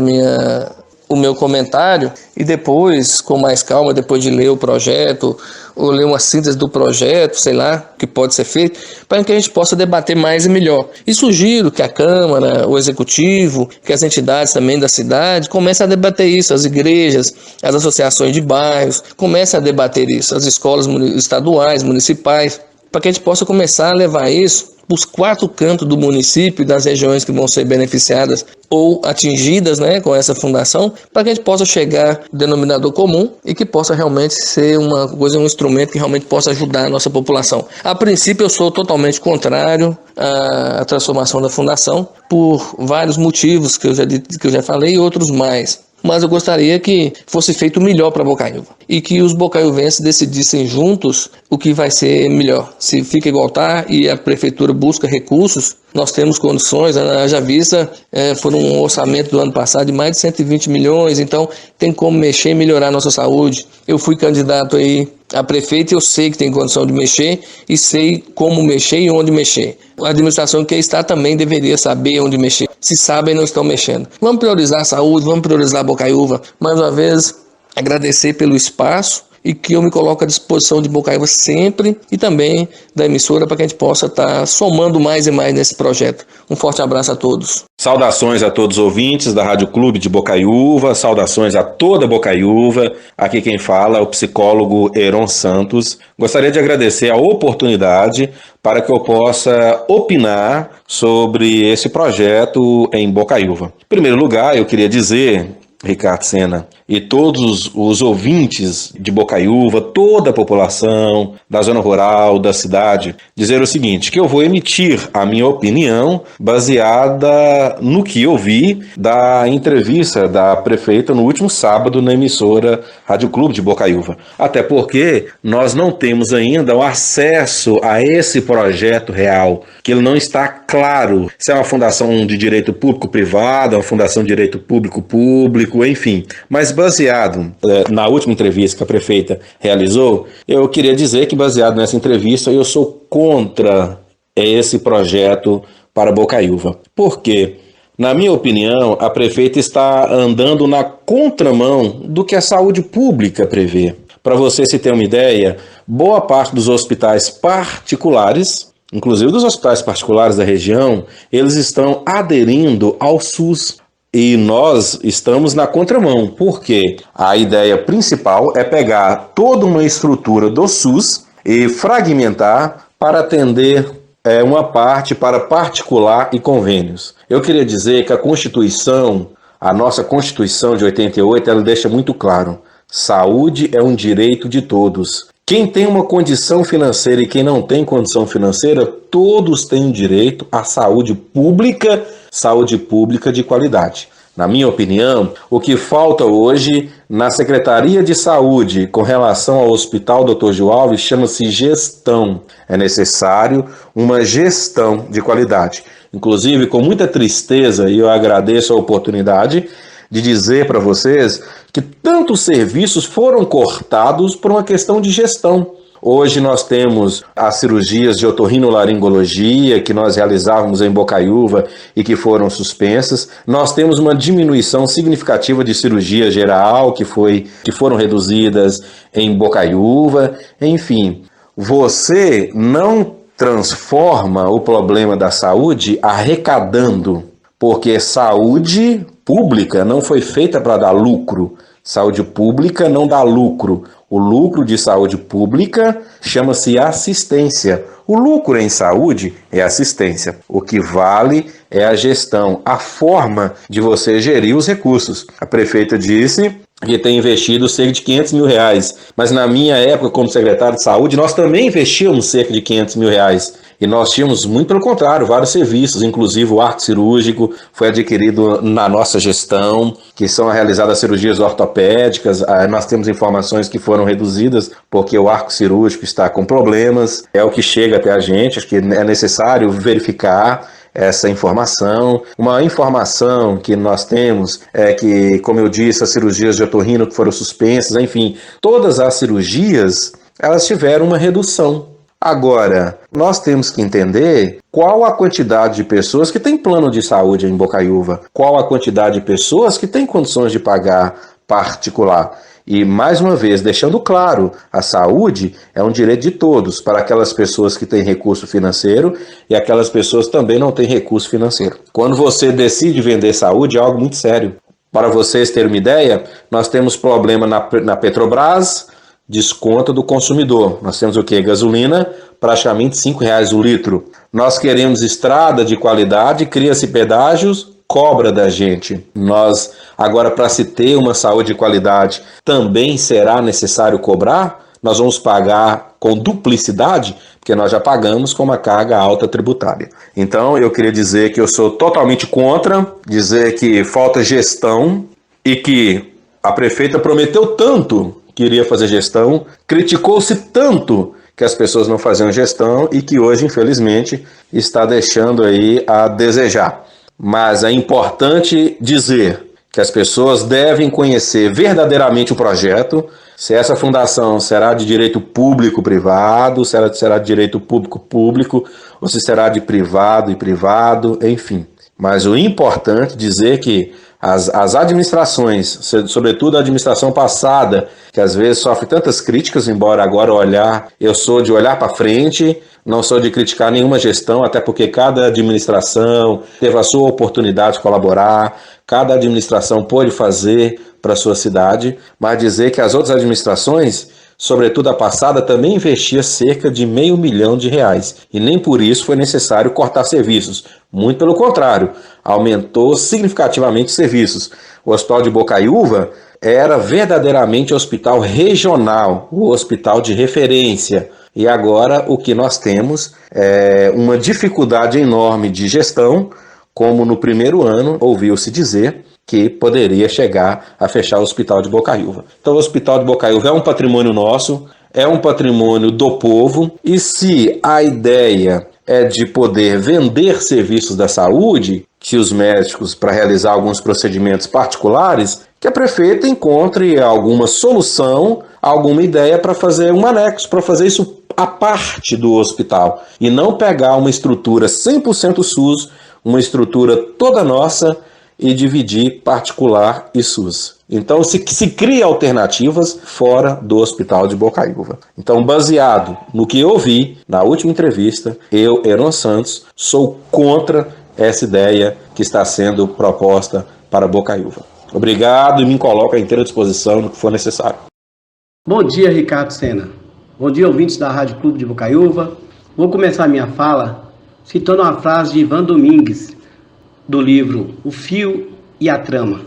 o meu comentário e depois, com mais calma, depois de ler o projeto ou ler uma síntese do projeto, sei lá, que pode ser feito, para que a gente possa debater mais e melhor. E sugiro que a Câmara, o Executivo, que as entidades também da cidade comecem a debater isso, as igrejas, as associações de bairros, comecem a debater isso, as escolas estaduais, municipais, para que a gente possa começar a levar isso os 4 cantos do município e das regiões que vão ser beneficiadas ou atingidas, né, com essa fundação, para que a gente possa chegar ao denominador comum e que possa realmente ser uma coisa, um instrumento que realmente possa ajudar a nossa população. A princípio, eu sou totalmente contrário à transformação da fundação por vários motivos que eu já falei e outros mais. Mas eu gostaria que fosse feito melhor para Bocaiúva e que os bocaiuvenses decidissem juntos o que vai ser melhor. Se fica igual está e a prefeitura busca recursos, nós temos condições. Já vista, foi um orçamento do ano passado de mais de 120 milhões, então tem como mexer e melhorar a nossa saúde. Eu fui candidato aí a prefeito, eu sei que tem condição de mexer e sei como mexer e onde mexer. A administração que está também deveria saber onde mexer. Se sabem, não estão mexendo. Vamos priorizar a saúde, vamos priorizar a Bocaiúva. Mais uma vez, agradecer pelo espaço e que eu me coloco à disposição de Bocaiúva sempre e também da emissora para que a gente possa estar somando mais e mais nesse projeto. Um forte abraço a todos. Saudações a todos os ouvintes da Rádio Clube de Bocaiúva, saudações a toda Bocaiúva. Aqui quem fala é o psicólogo Heron Santos. Gostaria de agradecer a oportunidade para que eu possa opinar sobre esse projeto em Bocaiúva. Em primeiro lugar, eu queria dizer, Ricardo Sena, e todos os ouvintes de Bocaiúva, toda a população da zona rural, da cidade, dizer o seguinte, que eu vou emitir a minha opinião baseada no que eu vi da entrevista da prefeita no último sábado na emissora Rádio Clube de Bocaiúva. Até porque nós não temos ainda o acesso a esse projeto real, que ele não está claro se é uma fundação de direito público-privado, uma fundação de direito público-público, enfim. Mas baseado na última entrevista que a prefeita realizou, eu queria dizer que baseado nessa entrevista eu sou contra esse projeto para Bocaiúva. Por quê? Na minha opinião, a prefeita está andando na contramão do que a saúde pública prevê. Para você se ter uma ideia, boa parte dos hospitais particulares, inclusive dos hospitais particulares da região, eles estão aderindo ao SUS. E nós estamos na contramão, porque a ideia principal é pegar toda uma estrutura do SUS e fragmentar para atender uma parte para particular e convênios. Eu queria dizer que a nossa Constituição de 88, ela deixa muito claro: saúde é um direito de todos. Quem tem uma condição financeira e quem não tem condição financeira, todos têm direito à saúde pública de qualidade. Na minha opinião, o que falta hoje na Secretaria de Saúde com relação ao Hospital Dr. Gil Alves chama-se gestão. É necessário uma gestão de qualidade. Inclusive, com muita tristeza, e eu agradeço a oportunidade de dizer para vocês que tantos serviços foram cortados por uma questão de gestão. Hoje nós temos as cirurgias de otorrinolaringologia que nós realizávamos em Bocaiúva e que foram suspensas. Nós temos uma diminuição significativa de cirurgia geral que foram reduzidas em Bocaiúva. Enfim, você não transforma o problema da saúde arrecadando, porque saúde pública não foi feita para dar lucro. Saúde pública não dá lucro. O lucro de saúde pública chama-se assistência. O lucro em saúde é assistência. O que vale é a gestão, a forma de você gerir os recursos. A prefeita disse que tem investido cerca de R$500 mil, mas na minha época como secretário de saúde nós também investíamos cerca de R$500 mil. E nós tínhamos, muito pelo contrário, vários serviços, inclusive o arco cirúrgico foi adquirido na nossa gestão, que são realizadas cirurgias ortopédicas. Nós temos informações que foram reduzidas porque o arco cirúrgico está com problemas, é o que chega até a gente, acho que é necessário verificar essa informação. Uma informação que nós temos é que, como eu disse, as cirurgias de otorrino que foram suspensas, enfim, todas as cirurgias, elas tiveram uma redução. Agora, nós temos que entender qual a quantidade de pessoas que têm plano de saúde em Bocaiúva, qual a quantidade de pessoas que têm condições de pagar particular. E, mais uma vez, deixando claro, a saúde é um direito de todos, para aquelas pessoas que têm recurso financeiro e aquelas pessoas que também não têm recurso financeiro. Quando você decide vender saúde, é algo muito sério. Para vocês terem uma ideia, nós temos problema na Petrobras, desconto do consumidor. Nós temos o quê? Gasolina, praticamente R$5 o litro. Nós queremos estrada de qualidade, cria-se pedágios, cobra da gente. Nós, agora, para se ter uma saúde de qualidade, também será necessário cobrar? Nós vamos pagar com duplicidade, porque nós já pagamos com uma carga alta tributária. Então, eu queria dizer que eu sou totalmente contra, dizer que falta gestão e que a prefeita prometeu tanto que iria fazer gestão, criticou-se tanto que as pessoas não faziam gestão e que hoje, infelizmente, está deixando aí a desejar. Mas é importante dizer que as pessoas devem conhecer verdadeiramente o projeto, se essa fundação será de direito público-privado, se ela será de direito público-público, ou se será de privado e privado, enfim. Mas o importante é dizer que as administrações, sobretudo a administração passada, que às vezes sofre tantas críticas, embora agora eu sou de olhar para frente, não sou de criticar nenhuma gestão, até porque cada administração teve a sua oportunidade de colaborar, cada administração pôde fazer para a sua cidade, mas dizer que as outras administrações, sobretudo a passada, também investia cerca de R$500 milhão, e nem por isso foi necessário cortar serviços. Muito pelo contrário, aumentou significativamente os serviços. O Hospital de Bocaiúva era verdadeiramente um hospital regional, o hospital de referência. E agora o que nós temos é uma dificuldade enorme de gestão, como no primeiro ano ouviu-se dizer que poderia chegar a fechar o Hospital de Bocaiúva. Então o Hospital de Bocaiúva é um patrimônio nosso, é um patrimônio do povo, e se a ideia é de poder vender serviços da saúde, que os médicos, para realizar alguns procedimentos particulares, que a prefeita encontre alguma solução, alguma ideia para fazer um anexo, para fazer isso à parte do hospital, e não pegar uma estrutura 100% SUS, uma estrutura toda nossa, e dividir particular e SUS. Então se cria alternativas fora do Hospital de Bocaiúva. Então, baseado no que eu vi na última entrevista, eu, Heron Santos, sou contra essa ideia que está sendo proposta para Bocaiúva. Obrigado e me coloco à inteira disposição no que for necessário. Bom dia, Ricardo Sena. Bom dia, ouvintes da Rádio Clube de Bocaiúva. Vou começar minha fala citando uma frase de Ivan Domingues, do livro O Fio e a Trama.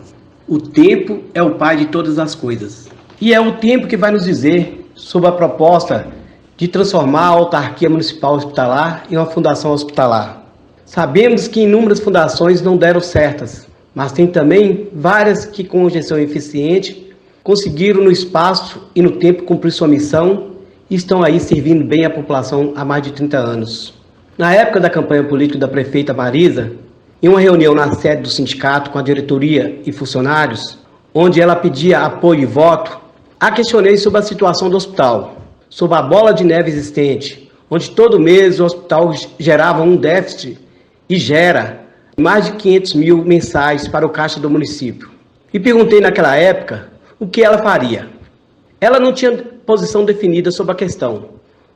O tempo é o pai de todas as coisas. E é o tempo que vai nos dizer sobre a proposta de transformar a autarquia municipal hospitalar em uma fundação hospitalar. Sabemos que inúmeras fundações não deram certas, mas tem também várias que, com gestão eficiente, conseguiram no espaço e no tempo cumprir sua missão e estão aí servindo bem a população há mais de 30 anos. Na época da campanha política da prefeita Marisa, em uma reunião na sede do sindicato com a diretoria e funcionários, onde ela pedia apoio e voto, a questionei sobre a situação do hospital, sobre a bola de neve existente, onde todo mês o hospital gerava um déficit e gera mais de 500 mil mensais para o caixa do município. E perguntei naquela época o que ela faria. Ela não tinha posição definida sobre a questão,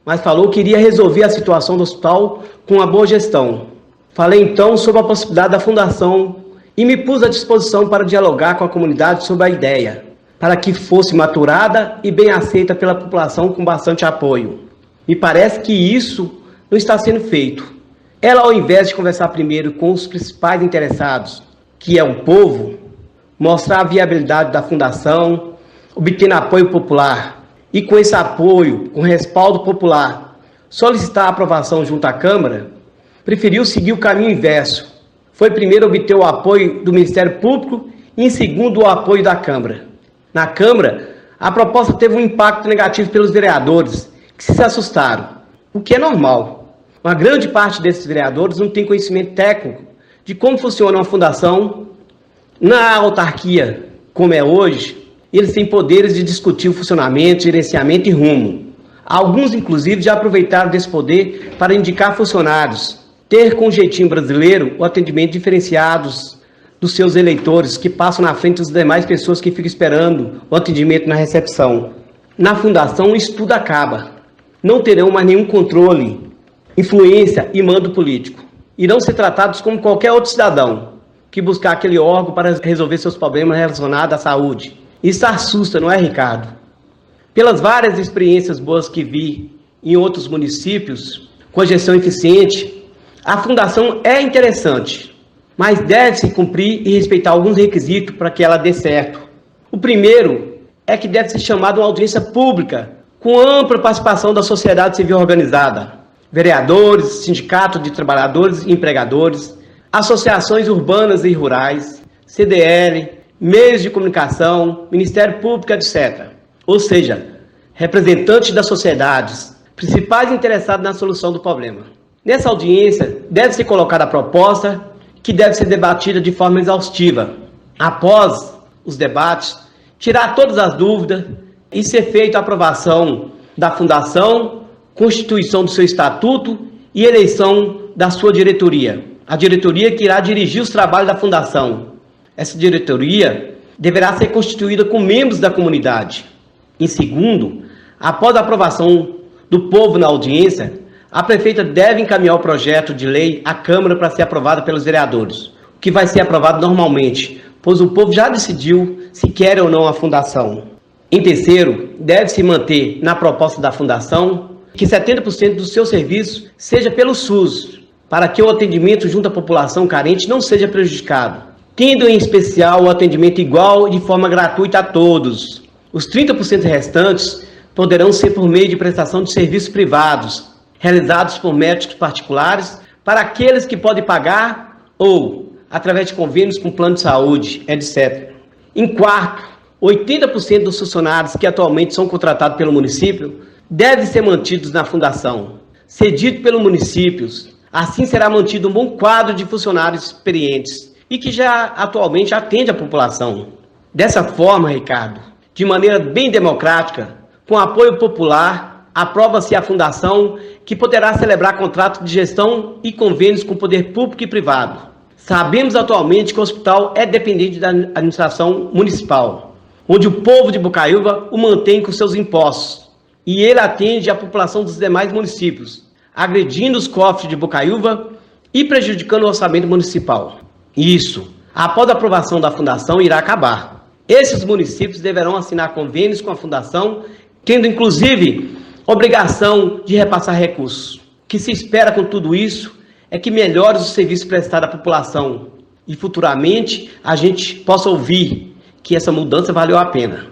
mas falou que iria resolver a situação do hospital com uma boa gestão. Falei então sobre a possibilidade da fundação e me pus à disposição para dialogar com a comunidade sobre a ideia, para que fosse maturada e bem aceita pela população com bastante apoio. Me parece que isso não está sendo feito. Ela, ao invés de conversar primeiro com os principais interessados, que é o povo, mostrar a viabilidade da fundação, obtendo apoio popular e com esse apoio, com respaldo popular, solicitar a aprovação junto à Câmara, preferiu seguir o caminho inverso. Foi primeiro obter o apoio do Ministério Público e, em segundo, o apoio da Câmara. Na Câmara, a proposta teve um impacto negativo pelos vereadores, que se assustaram, o que é normal. Uma grande parte desses vereadores não tem conhecimento técnico de como funciona uma fundação. Na autarquia, como é hoje, eles têm poderes de discutir o funcionamento, gerenciamento e rumo. Alguns, inclusive, já aproveitaram desse poder para indicar funcionários, ter com o jeitinho brasileiro o atendimento diferenciados dos seus eleitores, que passam na frente das demais pessoas que ficam esperando o atendimento na recepção. Na fundação, isso tudo acaba. Não terão mais nenhum controle, influência e mando político. Irão ser tratados como qualquer outro cidadão que buscar aquele órgão para resolver seus problemas relacionados à saúde. Isso assusta, não é, Ricardo? Pelas várias experiências boas que vi em outros municípios, com a gestão eficiente, a fundação é interessante, mas deve-se cumprir e respeitar alguns requisitos para que ela dê certo. O primeiro é que deve ser chamada uma audiência pública, com ampla participação da sociedade civil organizada, vereadores, sindicatos de trabalhadores e empregadores, associações urbanas e rurais, CDL, meios de comunicação, Ministério Público, etc. Ou seja, representantes das sociedades, principais interessados na solução do problema. Nessa audiência, deve ser colocada a proposta, que deve ser debatida de forma exaustiva. Após os debates, tirar todas as dúvidas e ser feita a aprovação da fundação, constituição do seu estatuto e eleição da sua diretoria. A diretoria que irá dirigir os trabalhos da fundação. Essa diretoria deverá ser constituída com membros da comunidade. Em segundo, após a aprovação do povo na audiência, a prefeita deve encaminhar o projeto de lei à Câmara para ser aprovado pelos vereadores, o que vai ser aprovado normalmente, pois o povo já decidiu se quer ou não a fundação. Em terceiro, deve-se manter na proposta da fundação que 70% do seu serviço seja pelo SUS, para que o atendimento junto à população carente não seja prejudicado, tendo em especial o atendimento igual e de forma gratuita a todos. Os 30% restantes poderão ser por meio de prestação de serviços privados, realizados por médicos particulares, para aqueles que podem pagar ou através de convênios com plano de saúde, etc. Em quarto, 80% dos funcionários que atualmente são contratados pelo município devem ser mantidos na fundação, cedido pelos municípios. Assim será mantido um bom quadro de funcionários experientes e que já atualmente atende a população. Dessa forma, Ricardo, de maneira bem democrática, com apoio popular, aprova-se a fundação que poderá celebrar contratos de gestão e convênios com o poder público e privado. Sabemos atualmente que o hospital é dependente da administração municipal, onde o povo de Bocaiúva o mantém com seus impostos, e ele atende a população dos demais municípios, agredindo os cofres de Bocaiúva e prejudicando o orçamento municipal. Isso, após a aprovação da fundação, irá acabar. Esses municípios deverão assinar convênios com a fundação, tendo inclusive obrigação de repassar recursos. O que se espera com tudo isso é que melhore os serviços prestados à população e futuramente a gente possa ouvir que essa mudança valeu a pena.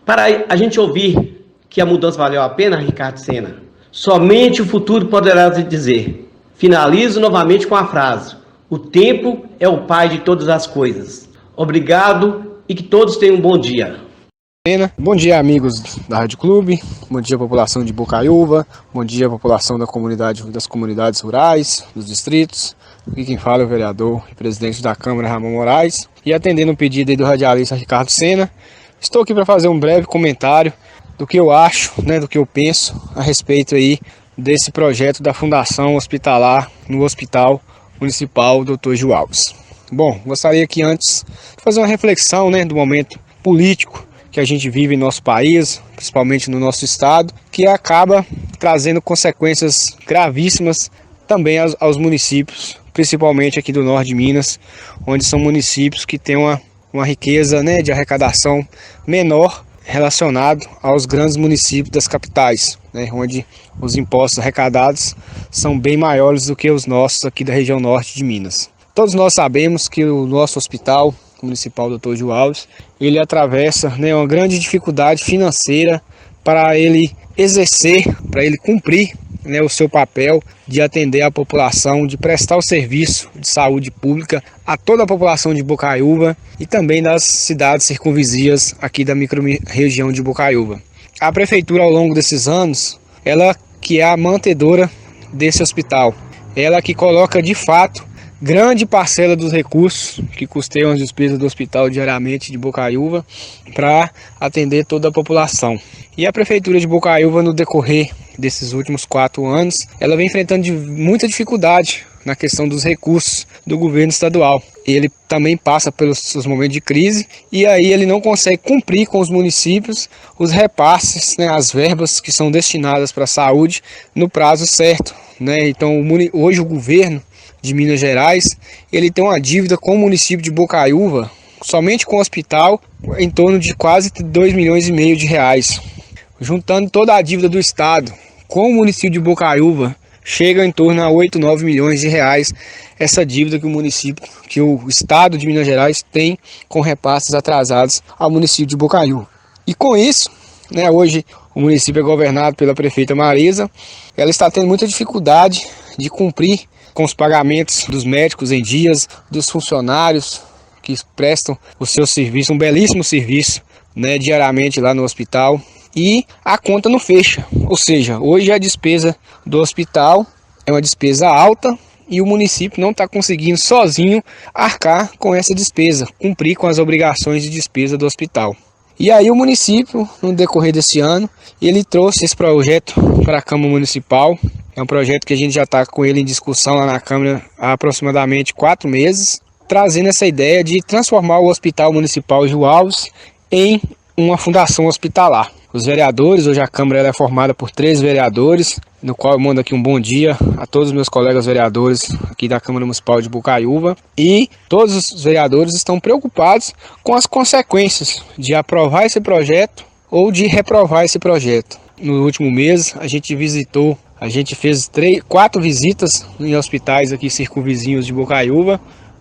Para a gente ouvir que a mudança valeu a pena, Ricardo Sena, somente o futuro poderá dizer. Finalizo novamente com a frase: o tempo é o pai de todas as coisas. Obrigado e que todos tenham um bom dia. Bom dia, amigos da Rádio Clube, bom dia, população de Bocaiúva, bom dia, população das comunidades rurais, dos distritos. Aqui quem fala é o vereador e presidente da Câmara, Ramon Moraes. E atendendo o pedido aí do radialista Ricardo Sena, estou aqui para fazer um breve comentário do que eu acho, do que eu penso a respeito aí desse projeto da Fundação Hospitalar no Hospital Municipal Dr. Gil Alves. Bom, gostaria aqui antes de fazer uma reflexão do momento político que a gente vive em nosso país, principalmente no nosso estado, que acaba trazendo consequências gravíssimas também aos municípios, principalmente aqui do norte de Minas, onde são municípios que têm uma riqueza de arrecadação menor relacionado aos grandes municípios das capitais, onde os impostos arrecadados são bem maiores do que os nossos aqui da região norte de Minas. Todos nós sabemos que o nosso hospital municipal Dr. Gil Alves, ele atravessa uma grande dificuldade financeira para ele exercer, para ele cumprir o seu papel de atender a população, de prestar o serviço de saúde pública a toda a população de Bocaiúva e também das cidades circunvizinhas aqui da microrregião de Bocaiúva. A prefeitura, ao longo desses anos, ela que é a mantedora desse hospital, ela que coloca de fato grande parcela dos recursos que custeiam as despesas do hospital diariamente de Bocaiúva para atender toda a população. E a prefeitura de Bocaiúva, no decorrer desses últimos 4 anos, ela vem enfrentando muita dificuldade na questão dos recursos do governo estadual. Ele também passa pelos seus momentos de crise e aí ele não consegue cumprir com os municípios os repasses, as verbas que são destinadas para a saúde no prazo certo. Então hoje o governo de Minas Gerais, ele tem uma dívida com o município de Bocaiúva, somente com o hospital, em torno de quase 2,5 milhões de reais. Juntando toda a dívida do estado com o município de Bocaiúva, chega em torno a 8, 9 milhões de reais essa dívida que o estado de Minas Gerais tem com repasses atrasados ao município de Bocaiúva. E com isso, hoje o município é governado pela prefeita Marisa, ela está tendo muita dificuldade de cumprir com os pagamentos dos médicos em dias, dos funcionários que prestam o seu serviço, um belíssimo serviço, diariamente lá no hospital, e a conta não fecha. Ou seja, hoje a despesa do hospital é uma despesa alta e o município não está conseguindo sozinho arcar com essa despesa, cumprir com as obrigações de despesa do hospital. E aí o município, no decorrer desse ano, ele trouxe esse projeto para a Câmara Municipal. É um projeto que a gente já está com ele em discussão lá na Câmara há aproximadamente 4 meses, trazendo essa ideia de transformar o Hospital Municipal Gil Alves em uma fundação hospitalar. Os vereadores, hoje a Câmara ela é formada por 3 vereadores, no qual eu mando aqui um bom dia a todos os meus colegas vereadores aqui da Câmara Municipal de Bocaiúva. E todos os vereadores estão preocupados com as consequências de aprovar esse projeto ou de reprovar esse projeto. No último mês a gente fez 4 visitas em hospitais aqui circunvizinhos de Bocaiúva.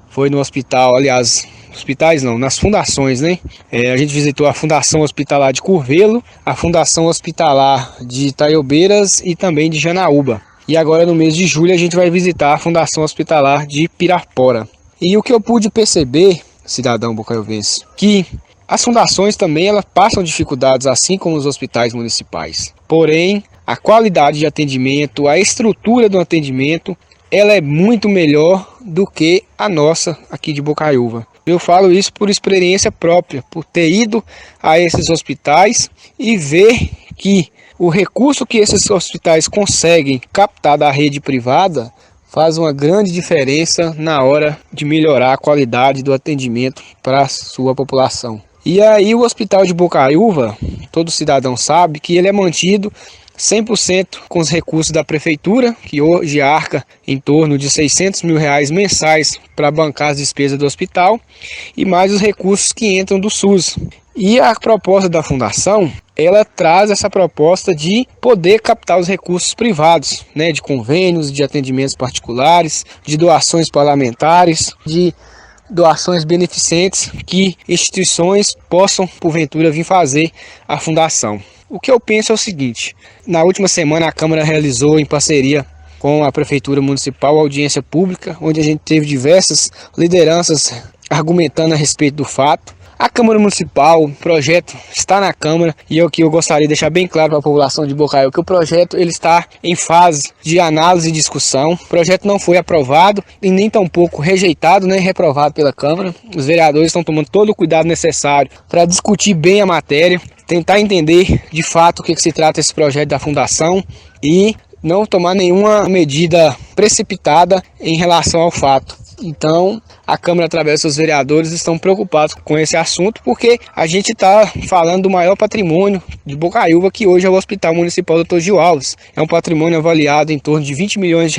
Foi no hospital, aliás, hospitais não, nas fundações, a gente visitou a Fundação Hospitalar de Curvelo, a Fundação Hospitalar de Itaiobeiras e também de Janaúba. E agora no mês de julho a gente vai visitar a Fundação Hospitalar de Pirapora. E o que eu pude perceber, cidadão bocaiuvense, que as fundações também elas passam dificuldades assim como os hospitais municipais. Porém, a qualidade de atendimento, a estrutura do atendimento, ela é muito melhor do que a nossa aqui de Bocaiúva. Eu falo isso por experiência própria, por ter ido a esses hospitais e ver que o recurso que esses hospitais conseguem captar da rede privada faz uma grande diferença na hora de melhorar a qualidade do atendimento para a sua população. E aí o Hospital de Bocaiúva, todo cidadão sabe que ele é mantido 100% com os recursos da Prefeitura, que hoje arca em torno de R$600 mil mensais para bancar as despesas do hospital, e mais os recursos que entram do SUS. E a proposta da Fundação, ela traz essa proposta de poder captar os recursos privados, né, de convênios, de atendimentos particulares, de doações parlamentares, de doações beneficentes que instituições possam, porventura, vir fazer à Fundação. O que eu penso é o seguinte: na última semana a Câmara realizou, em parceria com a Prefeitura Municipal, audiência pública, onde a gente teve diversas lideranças argumentando a respeito do fato. A Câmara Municipal, o projeto está na Câmara, e eu gostaria de deixar bem claro para a população de Bocaiúva que o projeto ele está em fase de análise e discussão. O projeto não foi aprovado e nem tampouco rejeitado, nem reprovado pela Câmara. Os vereadores estão tomando todo o cuidado necessário para discutir bem a matéria, tentar entender de fato o que se trata esse projeto da Fundação e não tomar nenhuma medida precipitada em relação ao fato. Então, a Câmara, através dos seus vereadores, estão preocupados com esse assunto, porque a gente está falando do maior patrimônio de Bocaiúva, que hoje é o Hospital Municipal Dr. Gil Alves. É um patrimônio avaliado em torno de R$20 milhões,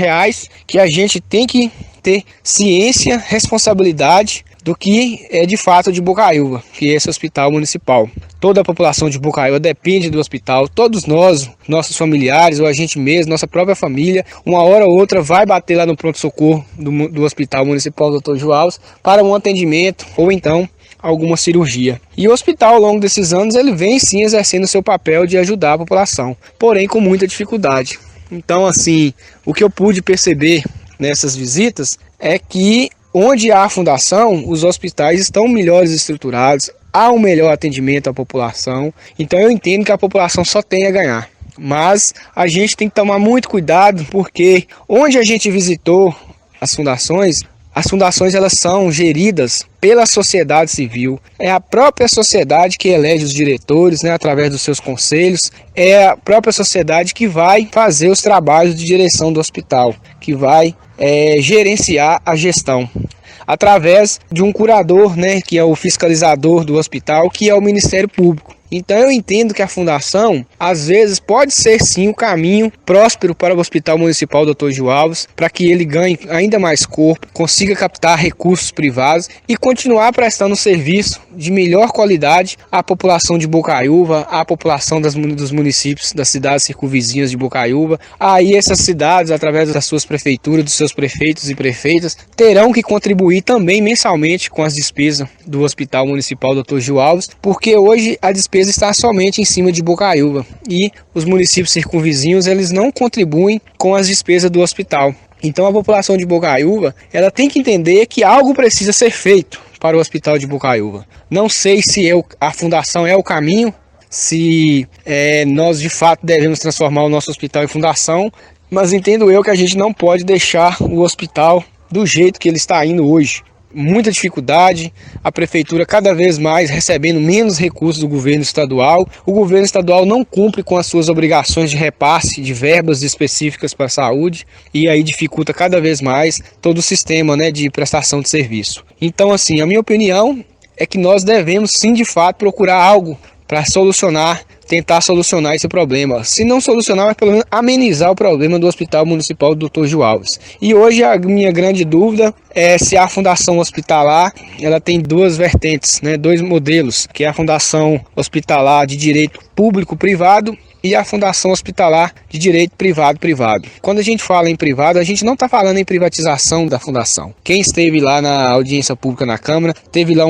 que a gente tem que ter ciência, responsabilidade do que é de fato de Bocaiúva, que é esse hospital municipal. Toda a população de Bocaiúva depende do hospital, todos nós, nossos familiares, ou a gente mesmo, nossa própria família, uma hora ou outra vai bater lá no pronto-socorro do Hospital Municipal Dr. Gil Alves para um atendimento ou então alguma cirurgia. E o hospital, ao longo desses anos, ele vem sim exercendo o seu papel de ajudar a população, porém com muita dificuldade. Então, assim, o que eu pude perceber nessas visitas é que onde há a Fundação, os hospitais estão melhores estruturados, há um melhor atendimento à população. Então eu entendo que a população só tem a ganhar. Mas a gente tem que tomar muito cuidado, porque onde a gente visitou as fundações elas são geridas pela sociedade civil. É a própria sociedade que elege os diretores, né, através dos seus conselhos. É a própria sociedade que vai fazer os trabalhos de direção do hospital, que vai gerenciar a gestão, através de um curador, né, que é o fiscalizador do hospital, que é o Ministério Público. Então eu entendo que a Fundação, às vezes, pode ser sim o caminho próspero para o Hospital Municipal Dr. Gil Alves, para que ele ganhe ainda mais corpo, consiga captar recursos privados e continuar prestando um serviço de melhor qualidade à população de Bocaiúva, à população dos municípios, das cidades circunvizinhas de Bocaiúva. Aí essas cidades, através das suas prefeituras, dos seus prefeitos e prefeitas, terão que contribuir também mensalmente com as despesas do Hospital Municipal Dr. Gil Alves, porque hoje a despesa está somente em cima de Bocaiúva e os municípios circunvizinhos eles não contribuem com as despesas do hospital. Então a população de Bocaiúva ela tem que entender que algo precisa ser feito para o hospital de Bocaiúva. Não sei se a Fundação é o caminho, se nós de fato devemos transformar o nosso hospital em fundação, mas entendo eu que a gente não pode deixar o hospital do jeito que ele está indo hoje. Muita dificuldade, a prefeitura cada vez mais recebendo menos recursos do governo estadual. O governo estadual não cumpre com as suas obrigações de repasse de verbas específicas para a saúde e aí dificulta cada vez mais todo o sistema, né, de prestação de serviço. Então, assim, a minha opinião é que nós devemos sim de fato procurar algo para tentar solucionar esse problema. Se não solucionar, mas pelo menos amenizar o problema do Hospital Municipal do Dr. Gil Alves. E hoje a minha grande dúvida é se a Fundação Hospitalar, ela tem duas vertentes, né, dois modelos, que é a Fundação Hospitalar de Direito Público-Privado e a Fundação Hospitalar de Direito Privado-Privado. Quando a gente fala em privado, a gente não está falando em privatização da Fundação. Quem esteve lá na audiência pública na Câmara, teve lá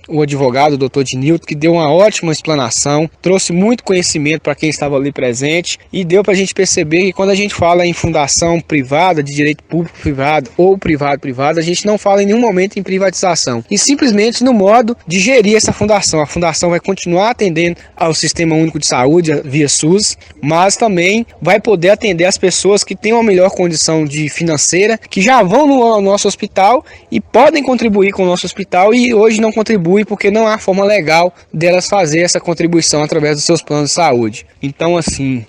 o advogado, o Dr. Dinilton, que deu uma ótima explanação, trouxe muito conhecimento para quem estava ali presente e deu para a gente perceber que quando a gente fala em fundação privada, de direito público-privado ou privado-privado, a gente não fala em nenhum momento em privatização e simplesmente no modo de gerir essa fundação. A fundação vai continuar atendendo ao Sistema Único de Saúde via SUS, mas também vai poder atender as pessoas que têm uma melhor condição financeira, que já vão no nosso hospital e podem contribuir com o nosso hospital e hoje não contribuem contribui porque não há forma legal delas fazer essa contribuição através dos seus planos de saúde. Então, assim,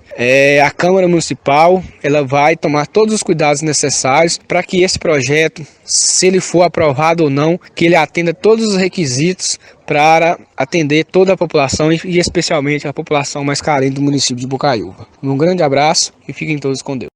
a Câmara Municipal ela vai tomar todos os cuidados necessários para que esse projeto, se ele for aprovado ou não, que ele atenda todos os requisitos para atender toda a população e especialmente a população mais carente do município de Bocaiúva. Um grande abraço e fiquem todos com Deus.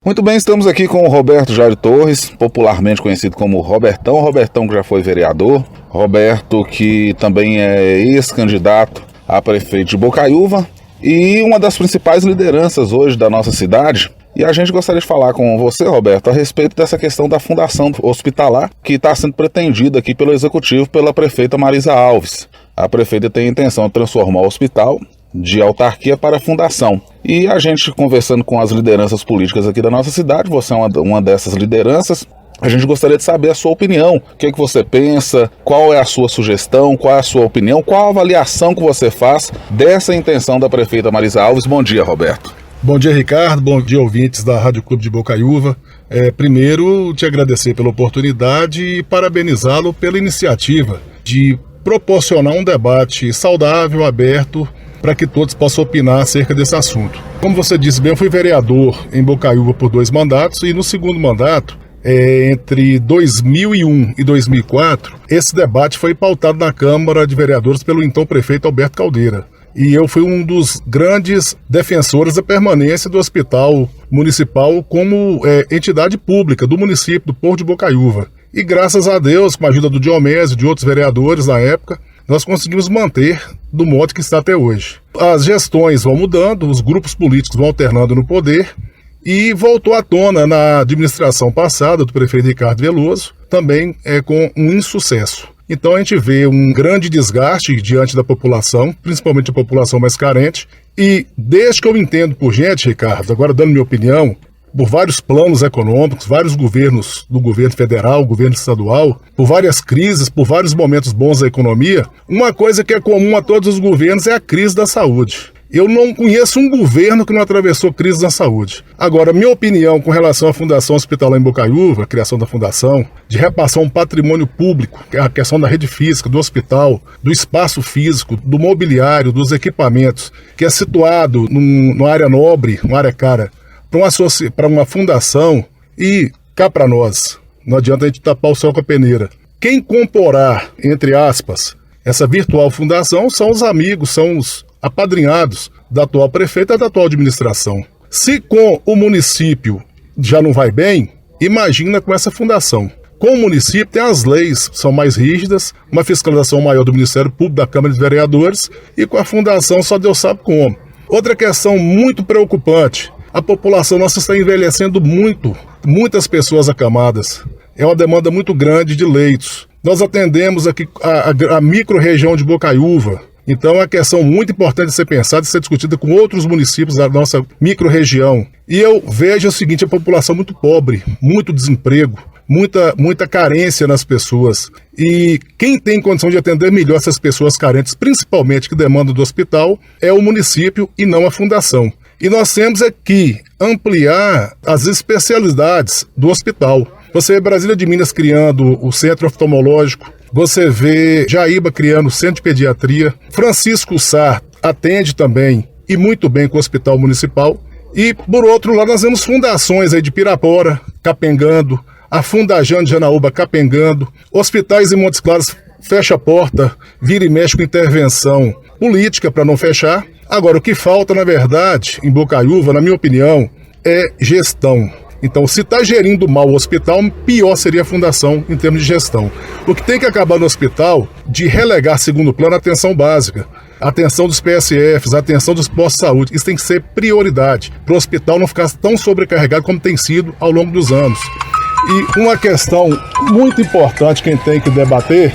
Muito bem, estamos aqui com o Roberto Jairo Torres, popularmente conhecido como Robertão. Robertão que já foi vereador, Roberto que também é ex-candidato a prefeito de Bocaiúva e uma das principais lideranças hoje da nossa cidade. E a gente gostaria de falar com você, Roberto, a respeito dessa questão da fundação hospitalar que está sendo pretendida aqui pelo Executivo, pela prefeita Marisa Alves. A prefeita tem a intenção de transformar o hospital de autarquia para fundação. E a gente conversando com as lideranças políticas aqui da nossa cidade, você é uma dessas lideranças, a gente gostaria de saber a sua opinião. O que você pensa? Qual é a sua sugestão? Qual é a sua opinião? Qual a avaliação que você faz dessa intenção da prefeita Marisa Alves? Bom dia, Roberto. Bom dia, Ricardo. Bom dia, ouvintes da Rádio Clube de Bocaiúva. Primeiro, te agradecer pela oportunidade e parabenizá-lo pela iniciativa de proporcionar um debate saudável, aberto, para que todos possam opinar acerca desse assunto. Como você disse bem, eu fui vereador em Bocaiúva por 2 mandatos e no segundo mandato, entre 2001 e 2004, esse debate foi pautado na Câmara de Vereadores pelo então prefeito Alberto Caldeira. E eu fui um dos grandes defensores da permanência do Hospital Municipal como entidade pública do município, do Porto de Bocaiúva. E graças a Deus, com a ajuda do Diomedes e de outros vereadores na época, nós conseguimos manter do modo que está até hoje. As gestões vão mudando, os grupos políticos vão alternando no poder e voltou à tona na administração passada do prefeito Ricardo Veloso, também com um insucesso. Então a gente vê um grande desgaste diante da população, principalmente a população mais carente, e desde que eu entendo por gente, Ricardo, agora dando minha opinião, por vários planos econômicos, vários governos do governo federal, governo estadual, por várias crises, por vários momentos bons da economia, uma coisa que é comum a todos os governos é a crise da saúde. Eu não conheço um governo que não atravessou crise na saúde. Agora, minha opinião com relação à Fundação Hospitalar em Bocaiúva, a criação da fundação, de repassar um patrimônio público, que é a questão da rede física, do hospital, do espaço físico, do mobiliário, dos equipamentos, que é situado numa área nobre, uma área cara, para uma fundação, e cá para nós, não adianta a gente tapar o sol com a peneira. Quem comporá, entre aspas, essa virtual fundação são os amigos, são os apadrinhados da atual prefeita e da atual administração. Se com o município já não vai bem, imagina com essa fundação. Com o município tem as leis, são mais rígidas, uma fiscalização maior do Ministério Público, da Câmara de Vereadores, e com a fundação só Deus sabe como. Outra questão muito preocupante, a população nossa está envelhecendo muito, muitas pessoas acamadas. É uma demanda muito grande de leitos. Nós atendemos aqui a micro-região de Bocaiúva. Então é uma questão muito importante de ser pensada e ser discutida com outros municípios da nossa micro-região. E eu vejo o seguinte, a população muito pobre, muito desemprego, muita carência nas pessoas. E quem tem condição de atender melhor essas pessoas carentes, principalmente que demandam do hospital, é o município e não a fundação. E nós temos que ampliar as especialidades do hospital. Você vê Brasília de Minas criando o centro oftalmológico, você vê Jaíba criando o centro de pediatria, Francisco Sá atende também e muito bem com o hospital municipal. E por outro lado nós temos fundações aí de Pirapora, capengando, a Fundajane de Janaúba capengando, hospitais em Montes Claros fecha a porta, vira e mexe com intervenção política para não fechar. Agora, o que falta, na verdade, em Bocaiúva, na minha opinião, é gestão. Então, se está gerindo mal o hospital, pior seria a fundação em termos de gestão. O que tem que acabar no hospital, de relegar segundo plano a atenção básica, a atenção dos PSFs, a atenção dos postos de saúde. Isso tem que ser prioridade, para o hospital não ficar tão sobrecarregado como tem sido ao longo dos anos. E uma questão muito importante que a gente tem que debater,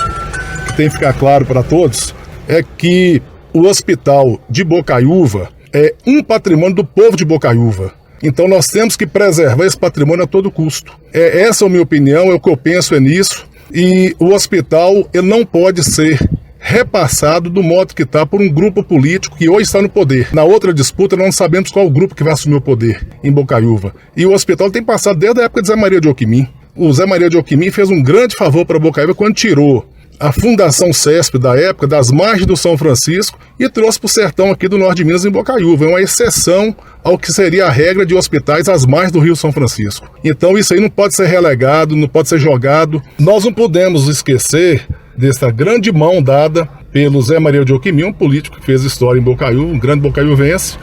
que tem que ficar claro para todos, é que o hospital de Bocaiúva é um patrimônio do povo de Bocaiúva. Então nós temos que preservar esse patrimônio a todo custo. Essa é a minha opinião, é o que eu penso nisso. E o hospital ele não pode ser repassado do modo que está por um grupo político que hoje está no poder. Na outra disputa nós não sabemos qual o grupo que vai assumir o poder em Bocaiúva. E o hospital tem passado desde a época de Zé Maria de Alquimim. O Zé Maria de Alquimim fez um grande favor para Bocaiúva quando tirou a Fundação CESP da época, das margens do São Francisco, e trouxe para o sertão aqui do norte de Minas, em Bocaiúva. É uma exceção ao que seria a regra de hospitais às margens do Rio São Francisco. Então isso aí não pode ser relegado, não pode ser jogado. Nós não podemos esquecer dessa grande mão dada pelo Zé Maria de Alquimim, um político que fez história em Bocaiúva, um grande bocaiuvense.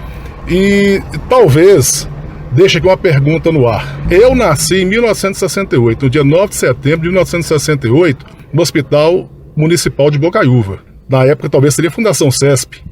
E talvez, deixa aqui uma pergunta no ar. Eu nasci em 1968, no dia 9 de setembro de 1968, no Hospital Municipal de Bocaiúva. Na época talvez seria a Fundação CESP.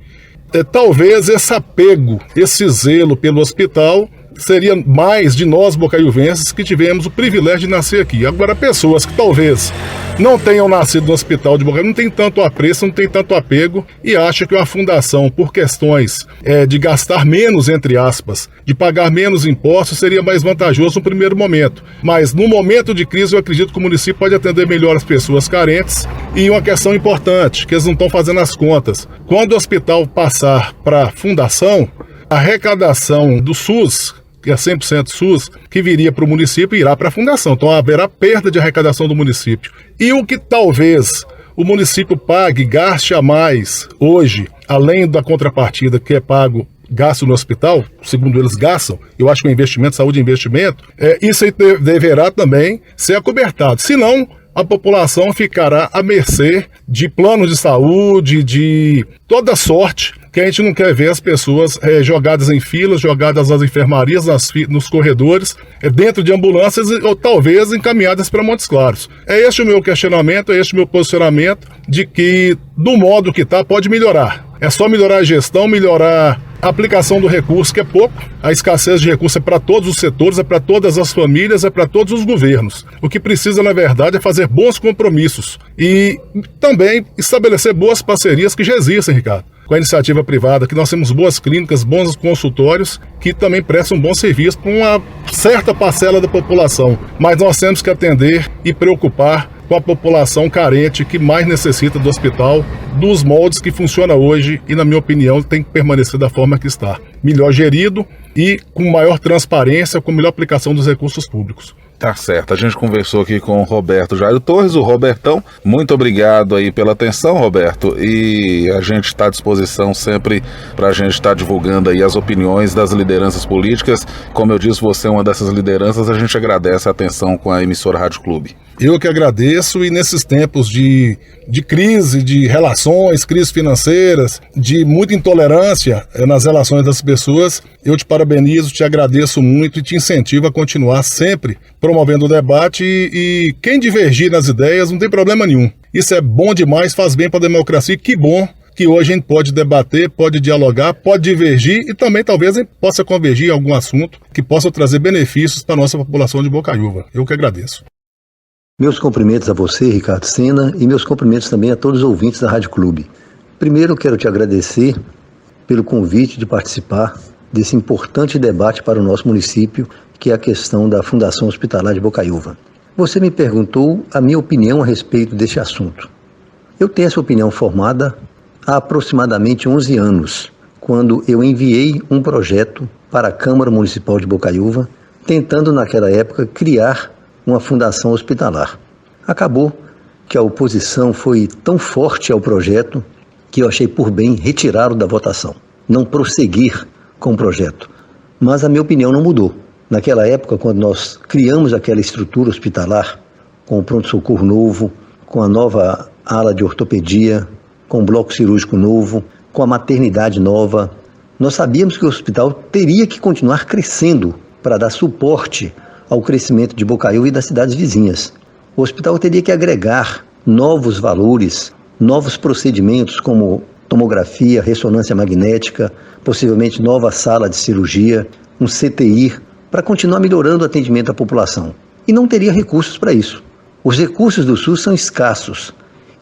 Talvez esse apego, esse zelo pelo hospital seria mais de nós bocaiuvenses que tivemos o privilégio de nascer aqui. Agora, pessoas que talvez não tenham nascido no hospital de Bocaiúva, não tem tanto apreço, não tem tanto apego e acham que uma fundação, por questões de gastar menos, entre aspas, de pagar menos impostos, seria mais vantajoso no primeiro momento. Mas no momento de crise, eu acredito que o município pode atender melhor as pessoas carentes. E uma questão importante, que eles não estão fazendo as contas. Quando o hospital passar para a fundação, a arrecadação do SUS, que é 100% SUS, que viria para o município, irá para a fundação. Então haverá perda de arrecadação do município. E o que talvez o município pague, gaste a mais hoje, além da contrapartida que é pago, gasto no hospital, segundo eles gastam, eu acho que o investimento, saúde é investimento, isso aí deverá também ser acobertado. Senão, a população ficará à mercê de planos de saúde, de toda sorte, que a gente não quer ver as pessoas jogadas em filas, jogadas nas enfermarias, nos corredores, dentro de ambulâncias ou talvez encaminhadas para Montes Claros. É este o meu questionamento, é este o meu posicionamento de que, do modo que está, pode melhorar. É só melhorar a gestão, melhorar a aplicação do recurso, que é pouco. A escassez de recursos é para todos os setores, é para todas as famílias, é para todos os governos. O que precisa, na verdade, é fazer bons compromissos e também estabelecer boas parcerias que já existem, Ricardo, com a iniciativa privada, que nós temos boas clínicas, bons consultórios, que também prestam um bom serviço para uma certa parcela da população. Mas nós temos que atender e preocupar com a população carente que mais necessita do hospital, dos moldes que funciona hoje e, na minha opinião, tem que permanecer da forma que está. Melhor gerido e com maior transparência, com melhor aplicação dos recursos públicos. Tá certo, a gente conversou aqui com o Roberto Jairo Torres, o Robertão. Muito obrigado aí pela atenção, Roberto, e a gente está à disposição sempre para a gente estar divulgando aí as opiniões das lideranças políticas. Como eu disse, você é uma dessas lideranças, a gente agradece a atenção com a emissora Rádio Clube. Eu que agradeço, e nesses tempos de crise, de relações, crises financeiras, de muita intolerância nas relações das pessoas, eu te parabenizo, te agradeço muito e te incentivo a continuar sempre promovendo o debate e quem divergir nas ideias não tem problema nenhum. Isso é bom demais, faz bem para a democracia, que bom que hoje a gente pode debater, pode dialogar, pode divergir e também talvez a gente possa convergir em algum assunto que possa trazer benefícios para a nossa população de Bocaiúva. Eu que agradeço. Meus cumprimentos a você, Ricardo Sena, e meus cumprimentos também a todos os ouvintes da Rádio Clube. Primeiro, eu quero te agradecer pelo convite de participar desse importante debate para o nosso município, que é a questão da Fundação Hospitalar de Bocaiúva. Você me perguntou a minha opinião a respeito deste assunto. Eu tenho essa opinião formada há aproximadamente 11 anos, quando eu enviei um projeto para a Câmara Municipal de Bocaiúva, tentando naquela época criar uma fundação hospitalar. Acabou que a oposição foi tão forte ao projeto que eu achei por bem retirá-lo da votação, não prosseguir com o projeto. Mas a minha opinião não mudou. Naquela época, quando nós criamos aquela estrutura hospitalar, com o pronto-socorro novo, com a nova ala de ortopedia, com o bloco cirúrgico novo, com a maternidade nova, nós sabíamos que o hospital teria que continuar crescendo para dar suporte ao crescimento de Bocaiúva e das cidades vizinhas. O hospital teria que agregar novos valores, novos procedimentos como tomografia, ressonância magnética, possivelmente nova sala de cirurgia, um CTI, para continuar melhorando o atendimento à população. E não teria recursos para isso. Os recursos do SUS são escassos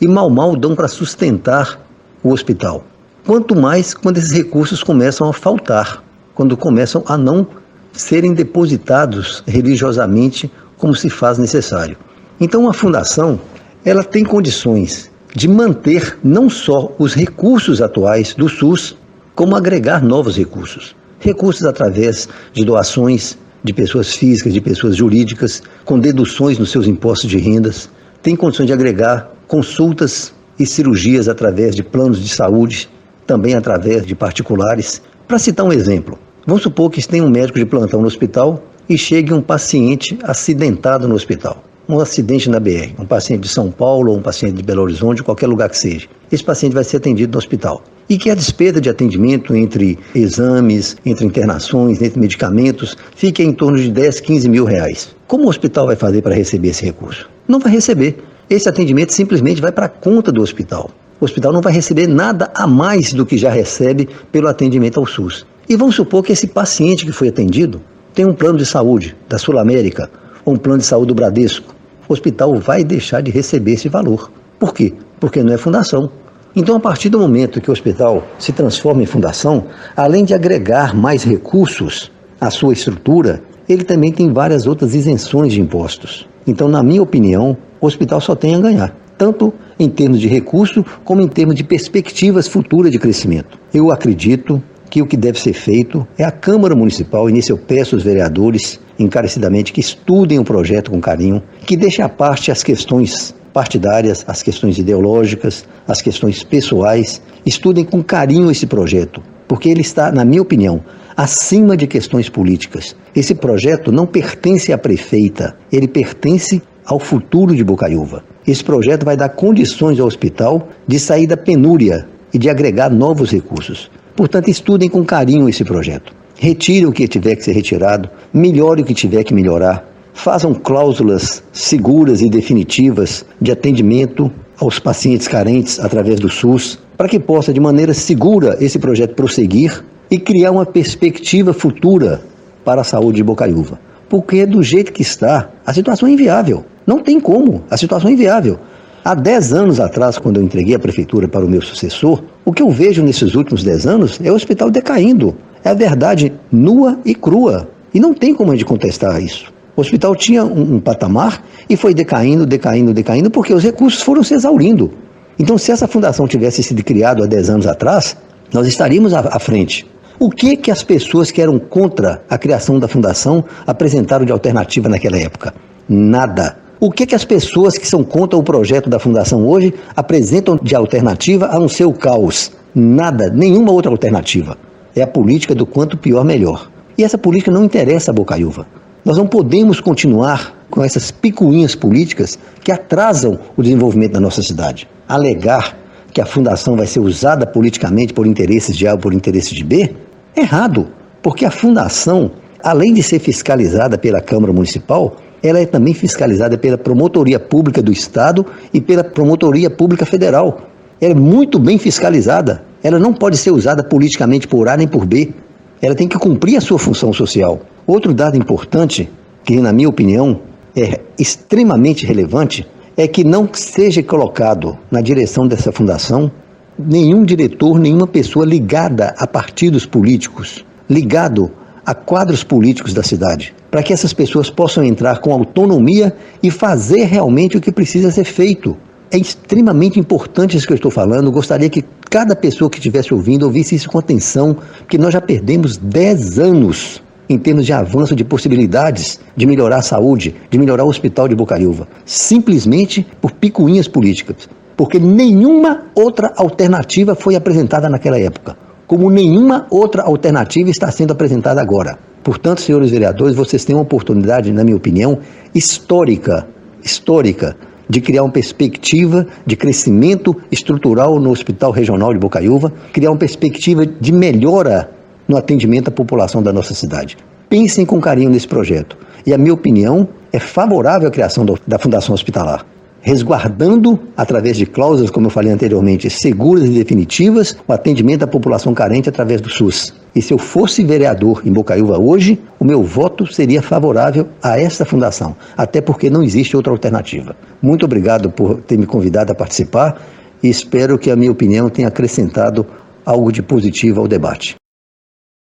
e mal dão para sustentar o hospital. Quanto mais quando esses recursos começam a faltar, quando começam a não serem depositados religiosamente como se faz necessário. Então a fundação, ela tem condições de manter não só os recursos atuais do SUS, como agregar novos recursos. Recursos através de doações de pessoas físicas, de pessoas jurídicas, com deduções nos seus impostos de rendas. Tem condições de agregar consultas e cirurgias através de planos de saúde, também através de particulares. Para citar um exemplo, vamos supor que tem um médico de plantão no hospital e chegue um paciente acidentado no hospital. Um acidente na BR, um paciente de São Paulo ou um paciente de Belo Horizonte, qualquer lugar que seja. Esse paciente vai ser atendido no hospital. E que a despesa de atendimento entre exames, entre internações, entre medicamentos, fique em torno de 10, 15 mil reais. Como o hospital vai fazer para receber esse recurso? Não vai receber. Esse atendimento simplesmente vai para a conta do hospital. O hospital não vai receber nada a mais do que já recebe pelo atendimento ao SUS. E vamos supor que esse paciente que foi atendido tem um plano de saúde da Sul América ou um plano de saúde do Bradesco. O hospital vai deixar de receber esse valor. Por quê? Porque não é fundação. Então, a partir do momento que o hospital se transforma em fundação, além de agregar mais recursos à sua estrutura, ele também tem várias outras isenções de impostos. Então, na minha opinião, o hospital só tem a ganhar, tanto em termos de recurso, como em termos de perspectivas futuras de crescimento. Eu acredito que o que deve ser feito é a Câmara Municipal, e nisso eu peço aos vereadores encarecidamente que estudem o projeto com carinho, que deixem à parte as questões partidárias, as questões ideológicas, as questões pessoais, estudem com carinho esse projeto, porque ele está, na minha opinião, acima de questões políticas. Esse projeto não pertence à prefeita, ele pertence ao futuro de Bocaiúva. Esse projeto vai dar condições ao hospital de sair da penúria e de agregar novos recursos. Portanto, estudem com carinho esse projeto. Retirem o que tiver que ser retirado, melhorem o que tiver que melhorar, façam cláusulas seguras e definitivas de atendimento aos pacientes carentes através do SUS, para que possa, de maneira segura, esse projeto prosseguir e criar uma perspectiva futura para a saúde de Bocaiúva. Porque do jeito que está, a situação é inviável. Não tem como, a situação é inviável. Há 10 anos atrás, quando eu entreguei a prefeitura para o meu sucessor, o que eu vejo nesses últimos 10 anos é o hospital decaindo. É a verdade nua e crua. E não tem como a gente contestar isso. O hospital tinha um patamar e foi decaindo, porque os recursos foram se exaurindo. Então, se essa fundação tivesse sido criada há 10 anos atrás, nós estaríamos à frente. O que as pessoas que eram contra a criação da fundação apresentaram de alternativa naquela época? Nada. O que as pessoas que são contra o projeto da fundação hoje apresentam de alternativa a não ser o caos? Nada, nenhuma outra alternativa. É a política do quanto pior, melhor. E essa política não interessa a Bocaiúva. Nós não podemos continuar com essas picuinhas políticas que atrasam o desenvolvimento da nossa cidade. Alegar que a fundação vai ser usada politicamente por interesses de A ou por interesses de B, é errado, porque a fundação, além de ser fiscalizada pela Câmara Municipal, ela é também fiscalizada pela Promotoria Pública do Estado e pela Promotoria Pública Federal. Ela é muito bem fiscalizada. Ela não pode ser usada politicamente por A nem por B. Ela tem que cumprir a sua função social. Outro dado importante, que na minha opinião é extremamente relevante, é que não seja colocado na direção dessa fundação nenhum diretor, nenhuma pessoa ligada a partidos políticos, ligado a quadros políticos da cidade, para que essas pessoas possam entrar com autonomia e fazer realmente o que precisa ser feito. É extremamente importante isso que eu estou falando. Eu gostaria que cada pessoa que estivesse ouvindo ouvisse isso com atenção, porque nós já perdemos 10 anos em termos de avanço de possibilidades de melhorar a saúde, de melhorar o hospital de Bocaiúva, simplesmente por picuinhas políticas, porque nenhuma outra alternativa foi apresentada naquela época, como nenhuma outra alternativa está sendo apresentada agora. Portanto, senhores vereadores, vocês têm uma oportunidade, na minha opinião, histórica, de criar uma perspectiva de crescimento estrutural no Hospital Regional de Bocaiúva, criar uma perspectiva de melhora no atendimento à população da nossa cidade. Pensem com carinho nesse projeto. E a minha opinião é favorável à criação da Fundação Hospitalar, resguardando, através de cláusulas, como eu falei anteriormente, seguras e definitivas, o atendimento à população carente através do SUS. E se eu fosse vereador em Bocaiúva hoje, o meu voto seria favorável a esta fundação, até porque não existe outra alternativa. Muito obrigado por ter me convidado a participar e espero que a minha opinião tenha acrescentado algo de positivo ao debate.